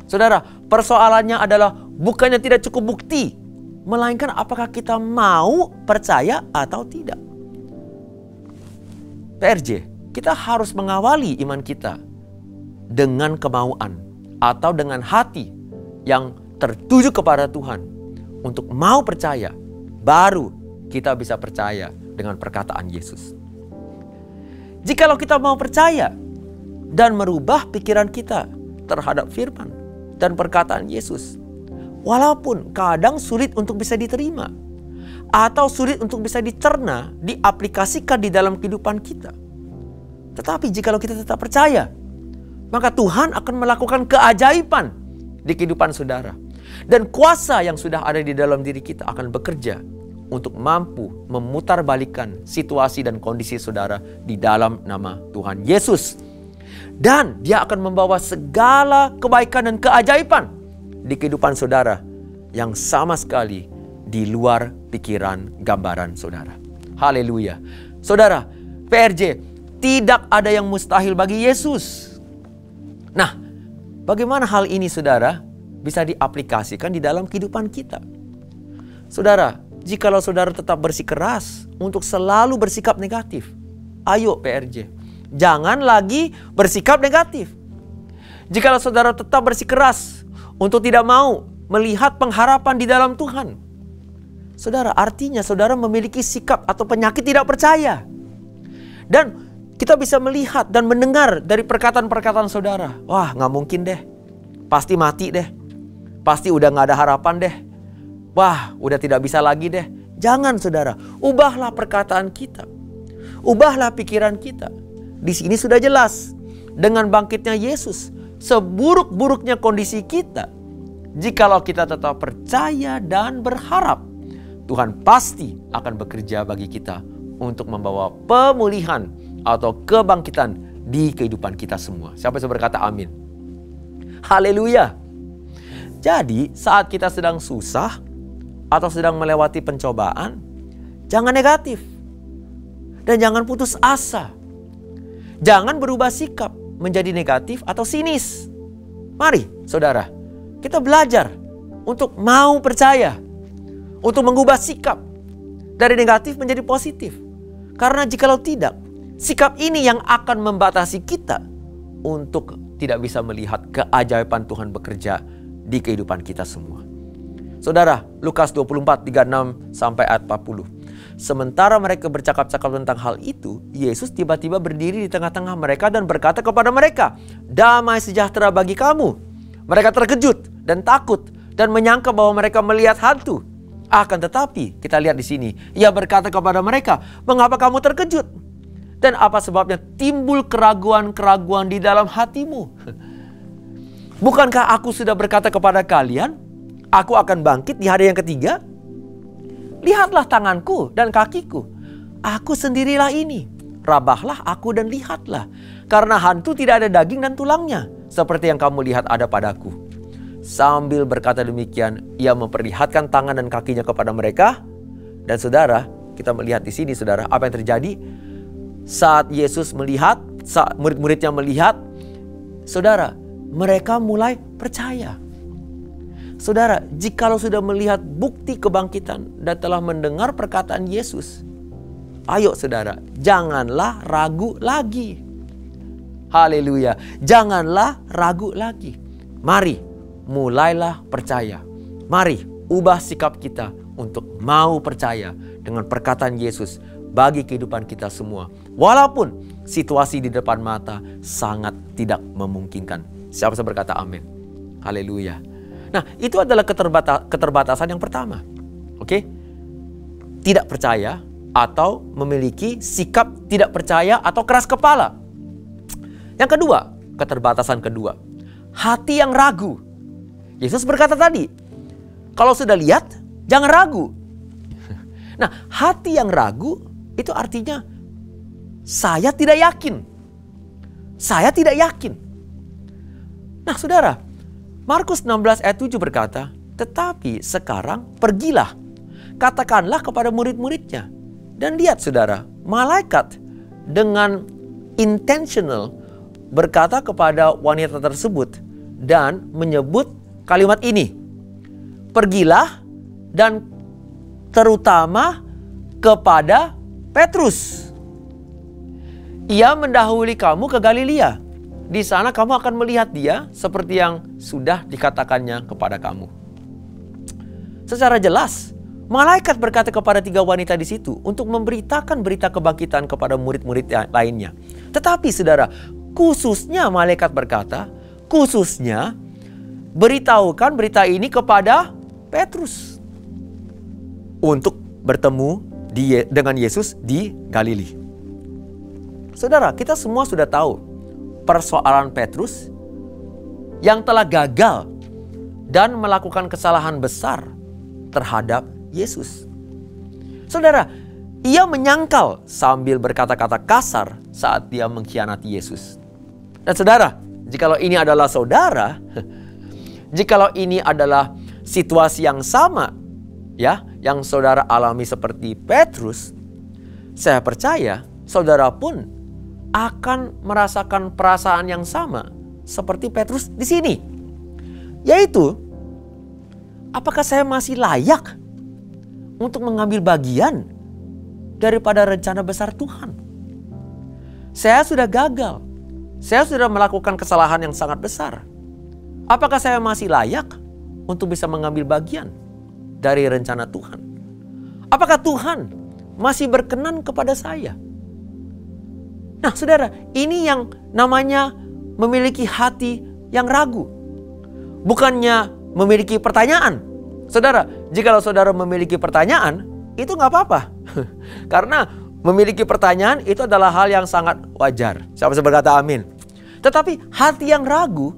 Saudara, persoalannya adalah bukannya tidak cukup bukti, melainkan apakah kita mau percaya atau tidak. PRJ, kita harus mengawali iman kita dengan kemauan atau dengan hati yang tertuju kepada Tuhan untuk mau percaya. Baru kita bisa percaya dengan perkataan Yesus. Jikalau kita mau percaya dan merubah pikiran kita terhadap firman dan perkataan Yesus, walaupun kadang sulit untuk bisa diterima atau sulit untuk bisa dicerna, diaplikasikan di dalam kehidupan kita, tetapi jikalau kita tetap percaya, maka Tuhan akan melakukan keajaiban di kehidupan saudara. Dan kuasa yang sudah ada di dalam diri kita akan bekerja untuk mampu memutarbalikkan situasi dan kondisi saudara di dalam nama Tuhan Yesus. Dan dia akan membawa segala kebaikan dan keajaiban di kehidupan saudara yang sama sekali di luar pikiran gambaran saudara. Haleluya. Saudara, PRJ, tidak ada yang mustahil bagi Yesus. Nah, bagaimana hal ini saudara bisa diaplikasikan di dalam kehidupan kita? Saudara, jikalau saudara tetap bersikeras untuk selalu bersikap negatif, ayo PRJ, jangan lagi bersikap negatif. Jikalau saudara tetap bersikeras untuk tidak mau melihat pengharapan di dalam Tuhan, saudara, artinya saudara memiliki sikap atau penyakit tidak percaya. Dan kita bisa melihat dan mendengar dari perkataan-perkataan saudara, wah gak mungkin deh, pasti mati deh, pasti udah gak ada harapan deh, wah udah tidak bisa lagi deh. Jangan saudara, ubahlah perkataan kita, ubahlah pikiran kita. Di sini sudah jelas, dengan bangkitnya Yesus, seburuk-buruknya kondisi kita, jikalau kita tetap percaya dan berharap, Tuhan pasti akan bekerja bagi kita untuk membawa pemulihan atau kebangkitan di kehidupan kita semua. Siapa yang berkata amin? Haleluya. Jadi saat kita sedang susah atau sedang melewati pencobaan, jangan negatif dan jangan putus asa. Jangan berubah sikap menjadi negatif atau sinis. Mari saudara, kita belajar untuk mau percaya, untuk mengubah sikap dari negatif menjadi positif. Karena jikalau tidak, sikap ini yang akan membatasi kita untuk tidak bisa melihat keajaiban Tuhan bekerja di kehidupan kita semua. Saudara, Lukas 24, 36 sampai ayat 40. Sementara mereka bercakap-cakap tentang hal itu, Yesus tiba-tiba berdiri di tengah-tengah mereka dan berkata kepada mereka, "Damai sejahtera bagi kamu." Mereka terkejut dan takut dan menyangka bahwa mereka melihat hantu. Akan tetapi, kita lihat di sini, ia berkata kepada mereka, "Mengapa kamu terkejut? Dan apa sebabnya timbul keraguan-keraguan di dalam hatimu? Bukankah aku sudah berkata kepada kalian, aku akan bangkit di hari yang ketiga? Lihatlah tanganku dan kakiku. Aku sendirilah ini. Rabahlah aku dan lihatlah. Karena hantu tidak ada daging dan tulangnya, seperti yang kamu lihat ada padaku." Sambil berkata demikian, ia memperlihatkan tangan dan kakinya kepada mereka. Dan saudara, kita melihat di sini saudara, apa yang terjadi? Saat Yesus melihat, saat murid-muridnya melihat, saudara, mereka mulai percaya. Saudara, jikalau sudah melihat bukti kebangkitan dan telah mendengar perkataan Yesus, ayo saudara, janganlah ragu lagi. Haleluya, janganlah ragu lagi. Mari, mulailah percaya. Mari, ubah sikap kita untuk mau percaya dengan perkataan Yesus bagi kehidupan kita semua. Walaupun situasi di depan mata sangat tidak memungkinkan. Siapa yang berkata amin? Haleluya. Nah, itu adalah keterbatasan yang pertama. Oke? Tidak percaya atau memiliki sikap tidak percaya atau keras kepala. Yang kedua, keterbatasan kedua, hati yang ragu. Yesus berkata tadi, kalau sudah lihat, jangan ragu. Nah, hati yang ragu itu artinya saya tidak yakin. Saya tidak yakin. Nah, saudara, Markus 16 ayat 7 berkata, tetapi sekarang pergilah, katakanlah kepada murid-muridnya. Dan lihat saudara, malaikat dengan intentional berkata kepada wanita tersebut dan menyebut kalimat ini. Pergilah dan terutama kepada Petrus. Ia mendahului kamu ke Galilea. Di sana kamu akan melihat dia seperti yang sudah dikatakannya kepada kamu. Secara jelas, malaikat berkata kepada 3 wanita di situ untuk memberitakan berita kebangkitan kepada murid-murid lainnya. Tetapi saudara, khususnya malaikat berkata, khususnya beritahukan berita ini kepada Petrus untuk bertemu dengan Yesus di Galili. Saudara, kita semua sudah tahu persoalan Petrus yang telah gagal dan melakukan kesalahan besar terhadap Yesus. Saudara, ia menyangkal sambil berkata-kata kasar saat dia mengkhianati Yesus. Dan saudara, jikalau ini adalah saudara, jikalau ini adalah situasi yang sama, ya, yang saudara alami seperti Petrus, saya percaya saudara pun akan merasakan perasaan yang sama seperti Petrus di sini. Yaitu, apakah saya masih layak untuk mengambil bagian daripada rencana besar Tuhan? Saya sudah gagal. Saya sudah melakukan kesalahan yang sangat besar. Apakah saya masih layak untuk bisa mengambil bagian dari rencana Tuhan? Apakah Tuhan masih berkenan kepada saya? Nah, saudara, ini yang namanya memiliki hati yang ragu. Bukannya memiliki pertanyaan. Saudara, jikalau saudara memiliki pertanyaan, itu nggak apa-apa. Karena memiliki pertanyaan itu adalah hal yang sangat wajar. Siapa yang berkata amin? Tetapi hati yang ragu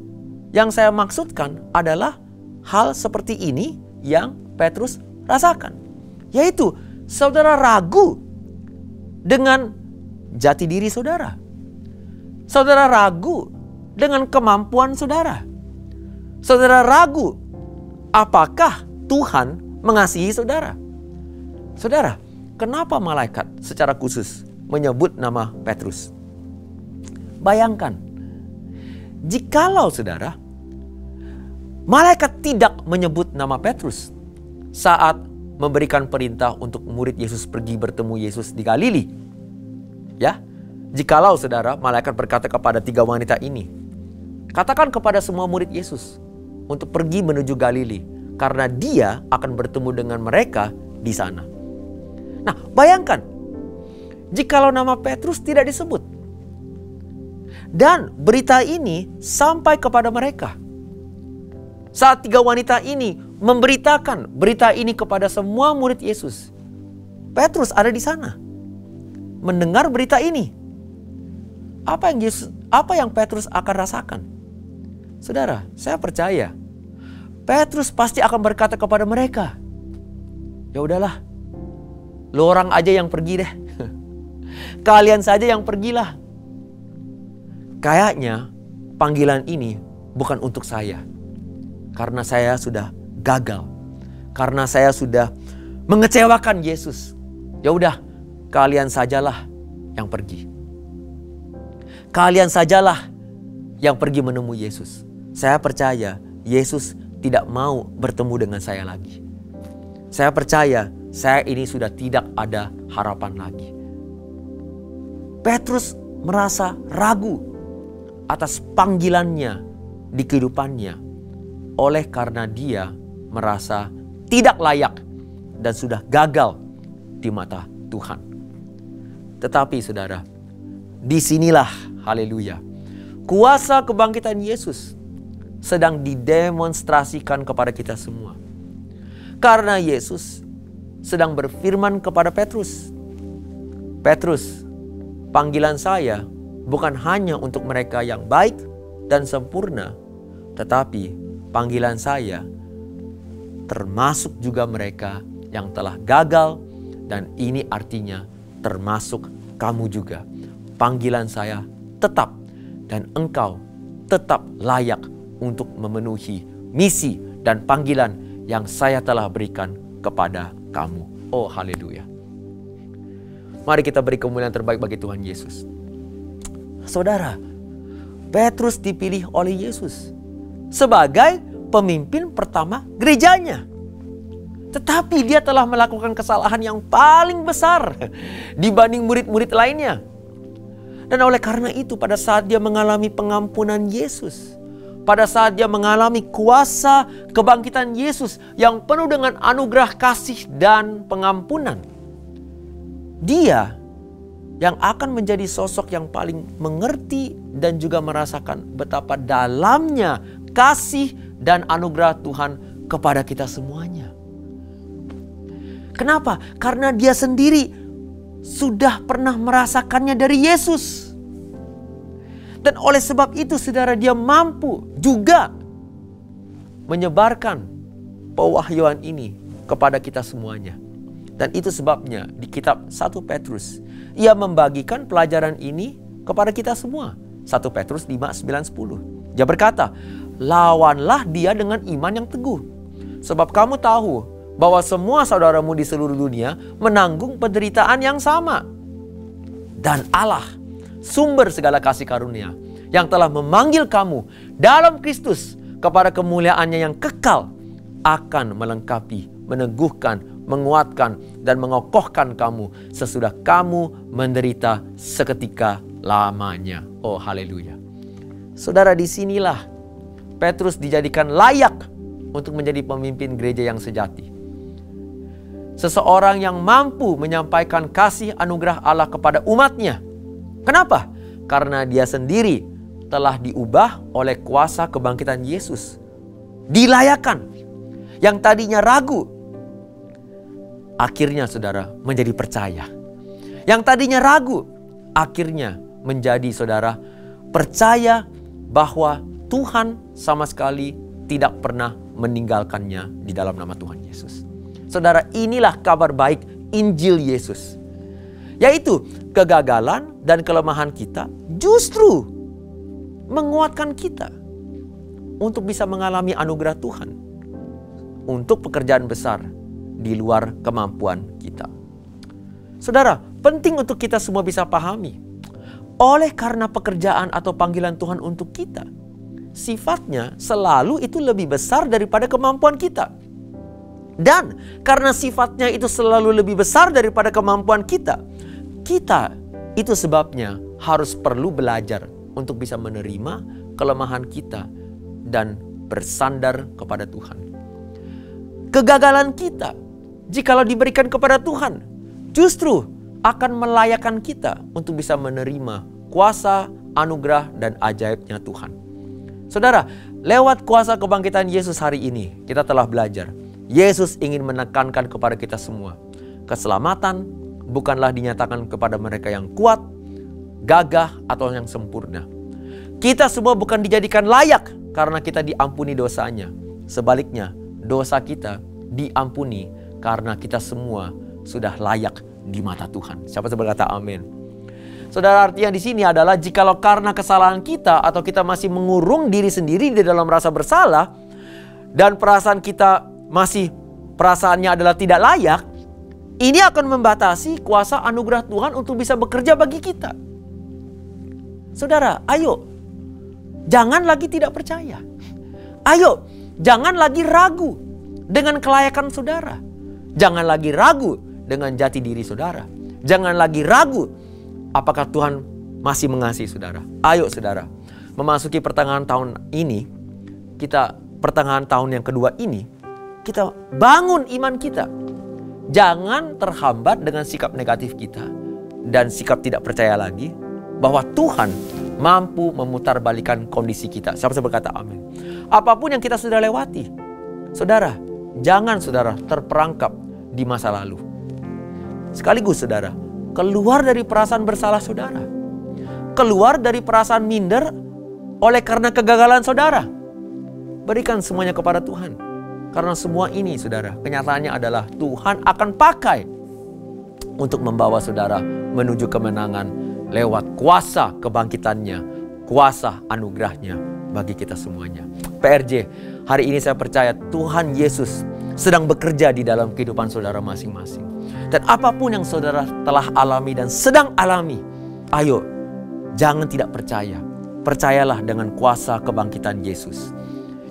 yang saya maksudkan adalah hal seperti ini yang Petrus rasakan. Yaitu saudara ragu dengan jati diri saudara. Saudara ragu dengan kemampuan saudara. Saudara ragu apakah Tuhan mengasihi saudara. Saudara, kenapa malaikat secara khusus menyebut nama Petrus? Bayangkan, jikalau saudara, malaikat tidak menyebut nama Petrus saat memberikan perintah untuk murid Yesus pergi bertemu Yesus di Galili. Ya, jikalau saudara, malaikat berkata kepada 3 wanita ini, katakan kepada semua murid Yesus untuk pergi menuju Galili, karena dia akan bertemu dengan mereka di sana. Nah, bayangkan, jikalau nama Petrus tidak disebut. Dan berita ini sampai kepada mereka. Saat 3 wanita ini memberitakan berita ini kepada semua murid Yesus, Petrus ada di sana, mendengar berita ini. Apa yang Petrus akan rasakan? Saudara, saya percaya Petrus pasti akan berkata kepada mereka, ya udahlah, lo orang aja yang pergi deh. Kalian saja yang pergilah. Kayaknya panggilan ini bukan untuk saya. Karena saya sudah gagal. Karena saya sudah mengecewakan Yesus. Ya udah, kalian sajalah yang pergi. Kalian sajalah yang pergi menemui Yesus. Saya percaya Yesus tidak mau bertemu dengan saya lagi. Saya percaya saya ini sudah tidak ada harapan lagi. Petrus merasa ragu atas panggilannya di kehidupannya oleh karena dia merasa tidak layak dan sudah gagal di mata Tuhan. Tetapi saudara, disinilah, haleluya, kuasa kebangkitan Yesus sedang didemonstrasikan kepada kita semua. Karena Yesus sedang berfirman kepada Petrus, Petrus, panggilan saya bukan hanya untuk mereka yang baik dan sempurna, tetapi panggilan saya termasuk juga mereka yang telah gagal, dan ini artinya termasuk kamu juga. Panggilan saya tetap, dan engkau tetap layak untuk memenuhi misi dan panggilan yang saya telah berikan kepada kamu. Oh haleluya. Mari kita beri kemuliaan terbaik bagi Tuhan Yesus. Saudara, Petrus dipilih oleh Yesus sebagai pemimpin pertama gerejanya. Tetapi dia telah melakukan kesalahan yang paling besar dibanding murid-murid lainnya. Dan oleh karena itu, pada saat dia mengalami pengampunan Yesus, pada saat dia mengalami kuasa kebangkitan Yesus yang penuh dengan anugerah kasih dan pengampunan, dia yang akan menjadi sosok yang paling mengerti dan juga merasakan betapa dalamnya kasih dan anugerah Tuhan kepada kita semuanya. Kenapa? Karena dia sendiri sudah pernah merasakannya dari Yesus. Dan oleh sebab itu saudara, dia mampu juga menyebarkan pewahyuan ini kepada kita semuanya. Dan itu sebabnya di kitab 1 Petrus, ia membagikan pelajaran ini kepada kita semua. 1 Petrus 5, 9, 10. Dia berkata, lawanlah dia dengan iman yang teguh. Sebab kamu tahu bahwa semua saudaramu di seluruh dunia menanggung penderitaan yang sama. Dan Allah, sumber segala kasih karunia, yang telah memanggil kamu dalam Kristus kepada kemuliaannya yang kekal, akan melengkapi, meneguhkan, menguatkan, dan mengokohkan kamu sesudah kamu menderita seketika lamanya. Oh haleluya. Saudara, disinilah Petrus dijadikan layak untuk menjadi pemimpin gereja yang sejati. Seseorang yang mampu menyampaikan kasih anugerah Allah kepada umatnya. Kenapa? Karena dia sendiri telah diubah oleh kuasa kebangkitan Yesus. Dilayakan. Yang tadinya ragu, akhirnya saudara menjadi percaya. Yang tadinya ragu, akhirnya menjadi saudara percaya bahwa Tuhan sama sekali tidak pernah meninggalkannya di dalam nama Tuhan Yesus. Saudara, inilah kabar baik Injil Yesus. Yaitu kegagalan dan kelemahan kita justru menguatkan kita untuk bisa mengalami anugerah Tuhan untuk pekerjaan besar di luar kemampuan kita. Saudara, penting untuk kita semua bisa pahami, oleh karena pekerjaan atau panggilan Tuhan untuk kita, sifatnya selalu itu lebih besar daripada kemampuan kita. Dan karena sifatnya itu selalu lebih besar daripada kemampuan kita, kita itu sebabnya harus perlu belajar untuk bisa menerima kelemahan kita dan bersandar kepada Tuhan. Kegagalan kita, jikalau diberikan kepada Tuhan, justru akan melayakkan kita untuk bisa menerima kuasa, anugerah, dan ajaibnya Tuhan. Saudara, lewat kuasa kebangkitan Yesus hari ini, kita telah belajar. Yesus ingin menekankan kepada kita semua, keselamatan bukanlah dinyatakan kepada mereka yang kuat, gagah, atau yang sempurna. Kita semua bukan dijadikan layak karena kita diampuni dosanya. Sebaliknya, dosa kita diampuni karena kita semua sudah layak di mata Tuhan. Siapa yang berkata amin? Saudara, artinya di sini adalah jikalau karena kesalahan kita atau kita masih mengurung diri sendiri di dalam rasa bersalah dan perasaan kita masih perasaannya adalah tidak layak, ini akan membatasi kuasa anugerah Tuhan untuk bisa bekerja bagi kita. Saudara, ayo, jangan lagi tidak percaya. Ayo, jangan lagi ragu dengan kelayakan saudara. Jangan lagi ragu dengan jati diri saudara. Jangan lagi ragu apakah Tuhan masih mengasihi saudara. Ayo saudara, memasuki pertengahan tahun ini, pertengahan tahun yang kedua ini, kita bangun iman kita. Jangan terhambat dengan sikap negatif kita dan sikap tidak percaya lagi bahwa Tuhan mampu memutarbalikkan kondisi kita. Siapa yang berkata amin? Apapun yang kita sudah lewati, saudara, jangan saudara terperangkap di masa lalu. Sekaligus saudara, keluar dari perasaan bersalah saudara. Keluar dari perasaan minder oleh karena kegagalan saudara. Berikan semuanya kepada Tuhan. Karena semua ini saudara, kenyataannya adalah Tuhan akan pakai untuk membawa saudara menuju kemenangan lewat kuasa kebangkitannya, kuasa anugerahnya bagi kita semuanya. PRJ, hari ini saya percaya Tuhan Yesus sedang bekerja di dalam kehidupan saudara masing-masing. Dan apapun yang saudara telah alami dan sedang alami, ayo jangan tidak percaya. Percayalah dengan kuasa kebangkitan Yesus.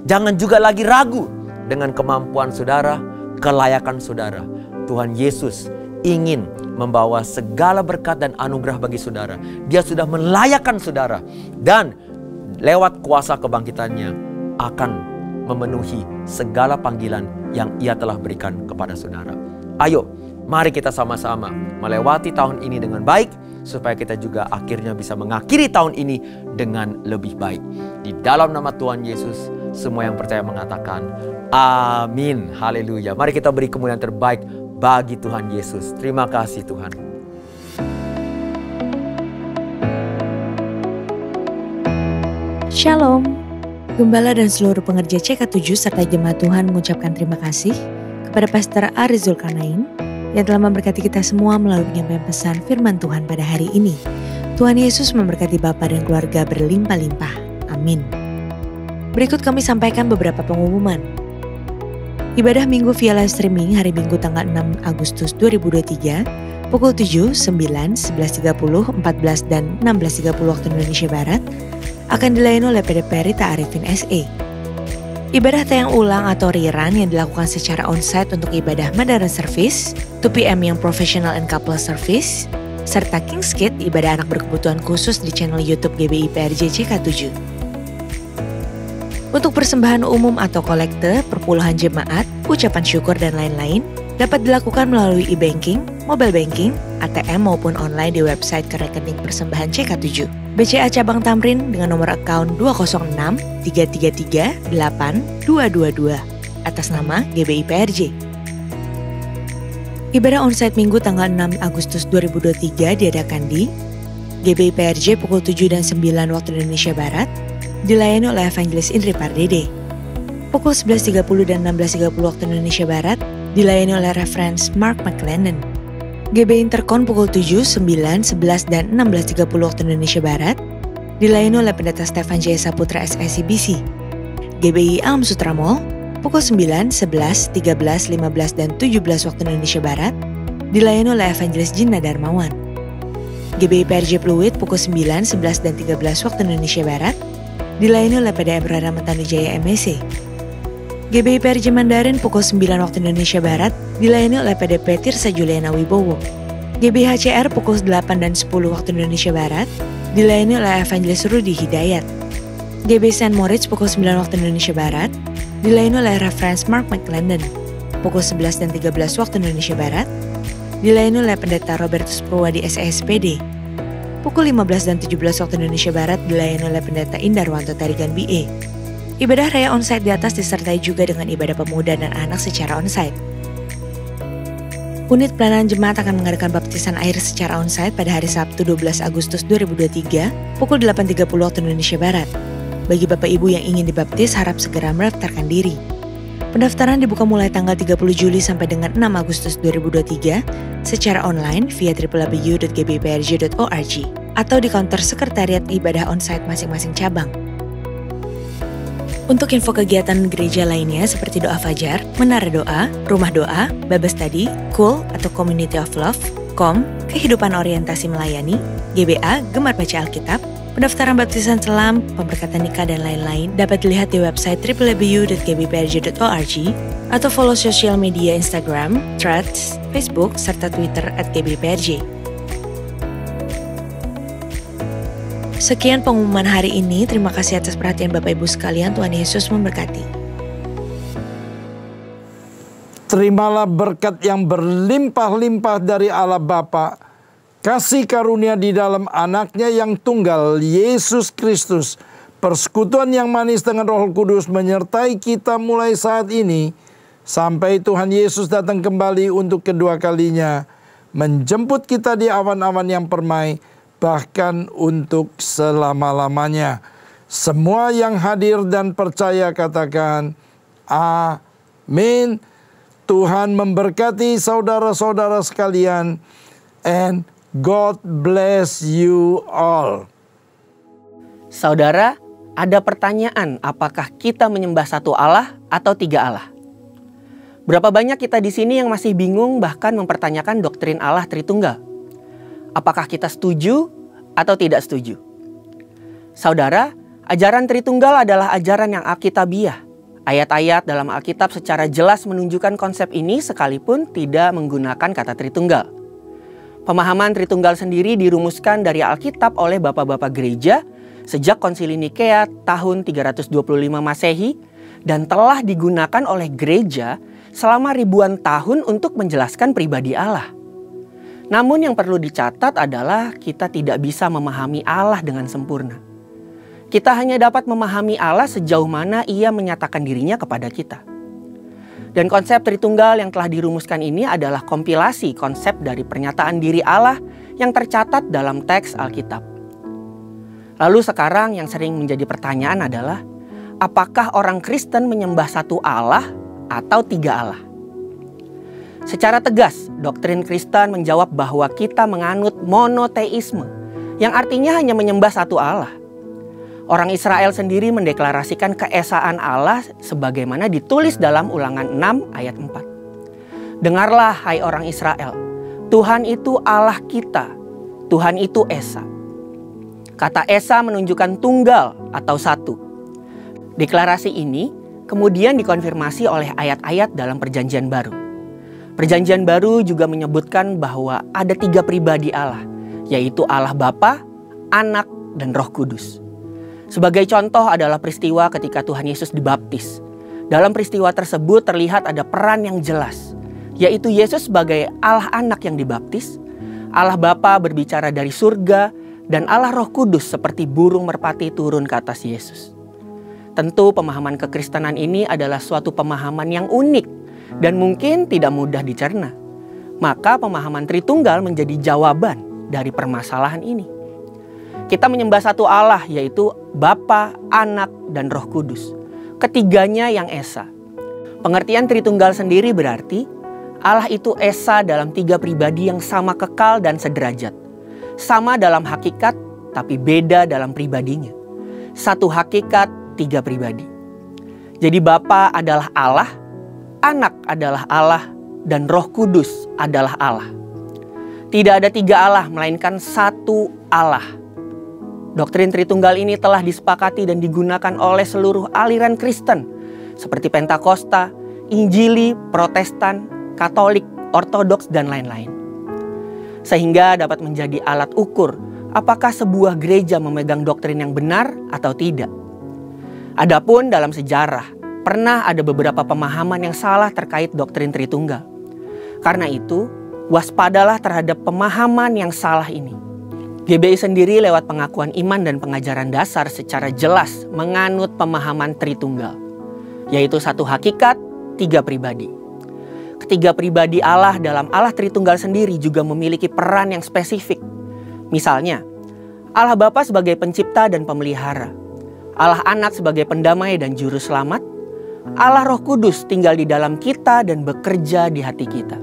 Jangan juga lagi ragu dengan kemampuan saudara, kelayakan saudara. Tuhan Yesus ingin membawa segala berkat dan anugerah bagi saudara. Dia sudah melayakkan saudara. Dan lewat kuasa kebangkitannya akan memenuhi segala panggilan yang Ia telah berikan kepada saudara. Ayo, mari kita sama-sama melewati tahun ini dengan baik, supaya kita juga akhirnya bisa mengakhiri tahun ini dengan lebih baik. Di dalam nama Tuhan Yesus, semua yang percaya mengatakan amin. Haleluya. Mari kita beri kemuliaan terbaik bagi Tuhan Yesus. Terima kasih Tuhan. Shalom. Gembala dan seluruh pengerja CK7 serta jemaat Tuhan mengucapkan terima kasih kepada Pastor Arie Zulkarnain yang telah memberkati kita semua melalui penyampaian pesan firman Tuhan pada hari ini. Tuhan Yesus memberkati Bapak dan keluarga berlimpah-limpah. Amin. Berikut kami sampaikan beberapa pengumuman. Ibadah Minggu via live streaming hari Minggu tanggal 6 Agustus 2023 pukul 7, 9, 11.30, 14, dan 16.30 waktu Indonesia Barat akan dilayani oleh PDP Rita Arifin SE. Ibadah tayang ulang atau rerun yang dilakukan secara onsite untuk ibadah Modern Service, 2 PM yang Professional and Couple Service, serta King's Kid ibadah anak berkebutuhan khusus di channel YouTube GBI PRJ CK7. Untuk persembahan umum atau kolekte, perpuluhan jemaat, ucapan syukur dan lain-lain dapat dilakukan melalui e-banking, mobile banking, ATM maupun online di website ke rekening persembahan CK7. BCA Cabang Tamrin dengan nomor akun 206 333 8222 atas nama GBI PRJ. Ibadah onsite Minggu tanggal 6 Agustus 2023 diadakan di GBI PRJ pukul 7 dan 9 waktu Indonesia Barat, dilayani oleh Evangelis Indri Pardede. Pukul 11.30 dan 16.30 waktu Indonesia Barat, dilayani oleh Reference Mark McLennan. GB Intercon pukul 7, 9, 11, dan 16.30 waktu Indonesia Barat, dilayani oleh Pendeta Stefan Jaya Saputra SICBC. GBI Alam Sutra Mall pukul 9, 11, 13, 15, dan 17 waktu Indonesia Barat, dilayani oleh Evangelis Jinna Darmawan. GBI PRJ Pluit pukul 9, 11, dan 13 waktu Indonesia Barat, dilayani oleh PDM Radha Tanujaya MEC. GBI PRJ Mandarin pukul 9 waktu Indonesia Barat, dilayani oleh PDP Tirsa Juliana Wibowo. GBI HCR pukul 8 dan 10 waktu Indonesia Barat, dilayani oleh Evangelis Rudi Hidayat. GBI St. Moritz pukul 9 waktu Indonesia Barat, dilayani oleh Reference Mark McLennan. Pukul 11 dan 13 waktu Indonesia Barat, dilayani oleh Pendeta Robertus Purwadi SSPD. Pukul 15 dan 17 waktu Indonesia Barat, dilayani oleh Pendeta Indarwanto Tarigan BE. Ibadah raya onsite di atas disertai juga dengan ibadah pemuda dan anak secara onsite. Unit pelayanan jemaat akan mengadakan baptisan air secara onsite pada hari Sabtu 12 Agustus 2023 pukul 8.30 waktu Indonesia Barat. Bagi Bapak Ibu yang ingin dibaptis, harap segera mendaftarkan diri. Pendaftaran dibuka mulai tanggal 30 Juli sampai dengan 6 Agustus 2023 secara online via www.gbprj.org atau di counter sekretariat ibadah onsite masing-masing cabang. Untuk info kegiatan gereja lainnya seperti doa fajar, menara doa, rumah doa, Bible study, Cool atau Community of Love, KOM, kehidupan orientasi melayani, GBA, gemar baca Alkitab, pendaftaran baptisan selam, pemberkatan nikah dan lain-lain dapat dilihat di website www.gbprj.org atau follow sosial media Instagram, Threads, Facebook, serta Twitter @gbprj. Sekian pengumuman hari ini. Terima kasih atas perhatian Bapak Ibu sekalian. Tuhan Yesus memberkati. Terimalah berkat yang berlimpah-limpah dari Allah Bapa, kasih karunia di dalam anaknya yang tunggal, Yesus Kristus, persekutuan yang manis dengan Roh Kudus menyertai kita mulai saat ini, sampai Tuhan Yesus datang kembali untuk kedua kalinya, menjemput kita di awan-awan yang permai, bahkan untuk selama-lamanya. Semua yang hadir dan percaya katakan, amin. Tuhan memberkati saudara-saudara sekalian, and God bless you all. Saudara, ada pertanyaan, apakah kita menyembah satu Allah atau tiga Allah? Berapa banyak kita di sini yang masih bingung bahkan mempertanyakan doktrin Allah Tritunggal? Apakah kita setuju atau tidak setuju? Saudara, ajaran Tritunggal adalah ajaran yang alkitabiah. Ayat-ayat dalam Alkitab secara jelas menunjukkan konsep ini sekalipun tidak menggunakan kata Tritunggal. Pemahaman Tritunggal sendiri dirumuskan dari Alkitab oleh bapak-bapak gereja sejak Konsili Nikea tahun 325 Masehi dan telah digunakan oleh gereja selama ribuan tahun untuk menjelaskan pribadi Allah. Namun yang perlu dicatat adalah kita tidak bisa memahami Allah dengan sempurna. Kita hanya dapat memahami Allah sejauh mana Ia menyatakan dirinya kepada kita. Dan konsep Tritunggal yang telah dirumuskan ini adalah kompilasi konsep dari pernyataan diri Allah yang tercatat dalam teks Alkitab. Lalu sekarang yang sering menjadi pertanyaan adalah, apakah orang Kristen menyembah satu Allah atau tiga Allah? Secara tegas, doktrin Kristen menjawab bahwa kita menganut monoteisme, yang artinya hanya menyembah satu Allah. Orang Israel sendiri mendeklarasikan keesaan Allah sebagaimana ditulis dalam Ulangan 6 ayat 4. Dengarlah hai orang Israel, Tuhan itu Allah kita, Tuhan itu Esa. Kata Esa menunjukkan tunggal atau satu. Deklarasi ini kemudian dikonfirmasi oleh ayat-ayat dalam Perjanjian Baru. Perjanjian Baru juga menyebutkan bahwa ada tiga pribadi Allah, yaitu Allah Bapa, Anak, dan Roh Kudus. Sebagai contoh adalah peristiwa ketika Tuhan Yesus dibaptis. Dalam peristiwa tersebut terlihat ada peran yang jelas, yaitu Yesus sebagai Allah Anak yang dibaptis, Allah Bapa berbicara dari surga, dan Allah Roh Kudus seperti burung merpati turun ke atas Yesus. Tentu pemahaman kekristenan ini adalah suatu pemahaman yang unik dan mungkin tidak mudah dicerna. Maka pemahaman Tritunggal menjadi jawaban dari permasalahan ini. Kita menyembah satu Allah, yaitu Bapa, Anak, dan Roh Kudus. Ketiganya yang Esa. Pengertian Tritunggal sendiri berarti Allah itu Esa dalam tiga pribadi yang sama kekal dan sederajat. Sama dalam hakikat, tapi beda dalam pribadinya. Satu hakikat, tiga pribadi. Jadi Bapa adalah Allah, Anak adalah Allah, dan Roh Kudus adalah Allah. Tidak ada tiga Allah, melainkan satu Allah. Doktrin Tritunggal ini telah disepakati dan digunakan oleh seluruh aliran Kristen seperti Pentakosta, Injili, Protestan, Katolik, Ortodoks, dan lain-lain. Sehingga dapat menjadi alat ukur apakah sebuah gereja memegang doktrin yang benar atau tidak. Adapun dalam sejarah, pernah ada beberapa pemahaman yang salah terkait doktrin Tritunggal. Karena itu, waspadalah terhadap pemahaman yang salah ini. GBI sendiri lewat pengakuan iman dan pengajaran dasar secara jelas menganut pemahaman Tritunggal, yaitu satu hakikat, tiga pribadi. Ketiga pribadi Allah dalam Allah Tritunggal sendiri juga memiliki peran yang spesifik. Misalnya, Allah Bapa sebagai pencipta dan pemelihara, Allah Anak sebagai pendamai dan juru selamat, Allah Roh Kudus tinggal di dalam kita dan bekerja di hati kita.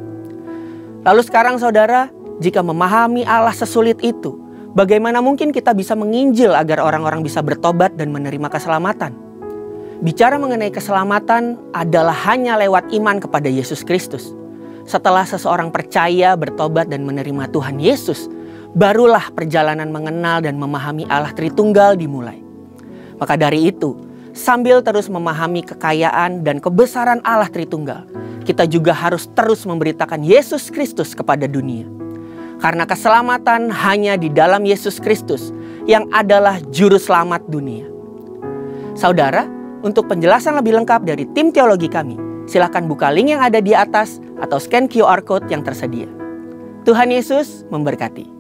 Lalu sekarang saudara, jika memahami Allah sesulit itu, bagaimana mungkin kita bisa menginjil agar orang-orang bisa bertobat dan menerima keselamatan? Bicara mengenai keselamatan adalah hanya lewat iman kepada Yesus Kristus. Setelah seseorang percaya, bertobat, dan menerima Tuhan Yesus, barulah perjalanan mengenal dan memahami Allah Tritunggal dimulai. Maka dari itu, sambil terus memahami kekayaan dan kebesaran Allah Tritunggal, kita juga harus terus memberitakan Yesus Kristus kepada dunia. Karena keselamatan hanya di dalam Yesus Kristus yang adalah juru selamat dunia. Saudara, untuk penjelasan lebih lengkap dari tim teologi kami, Silakan buka link yang ada di atas atau scan QR code yang tersedia. Tuhan Yesus memberkati.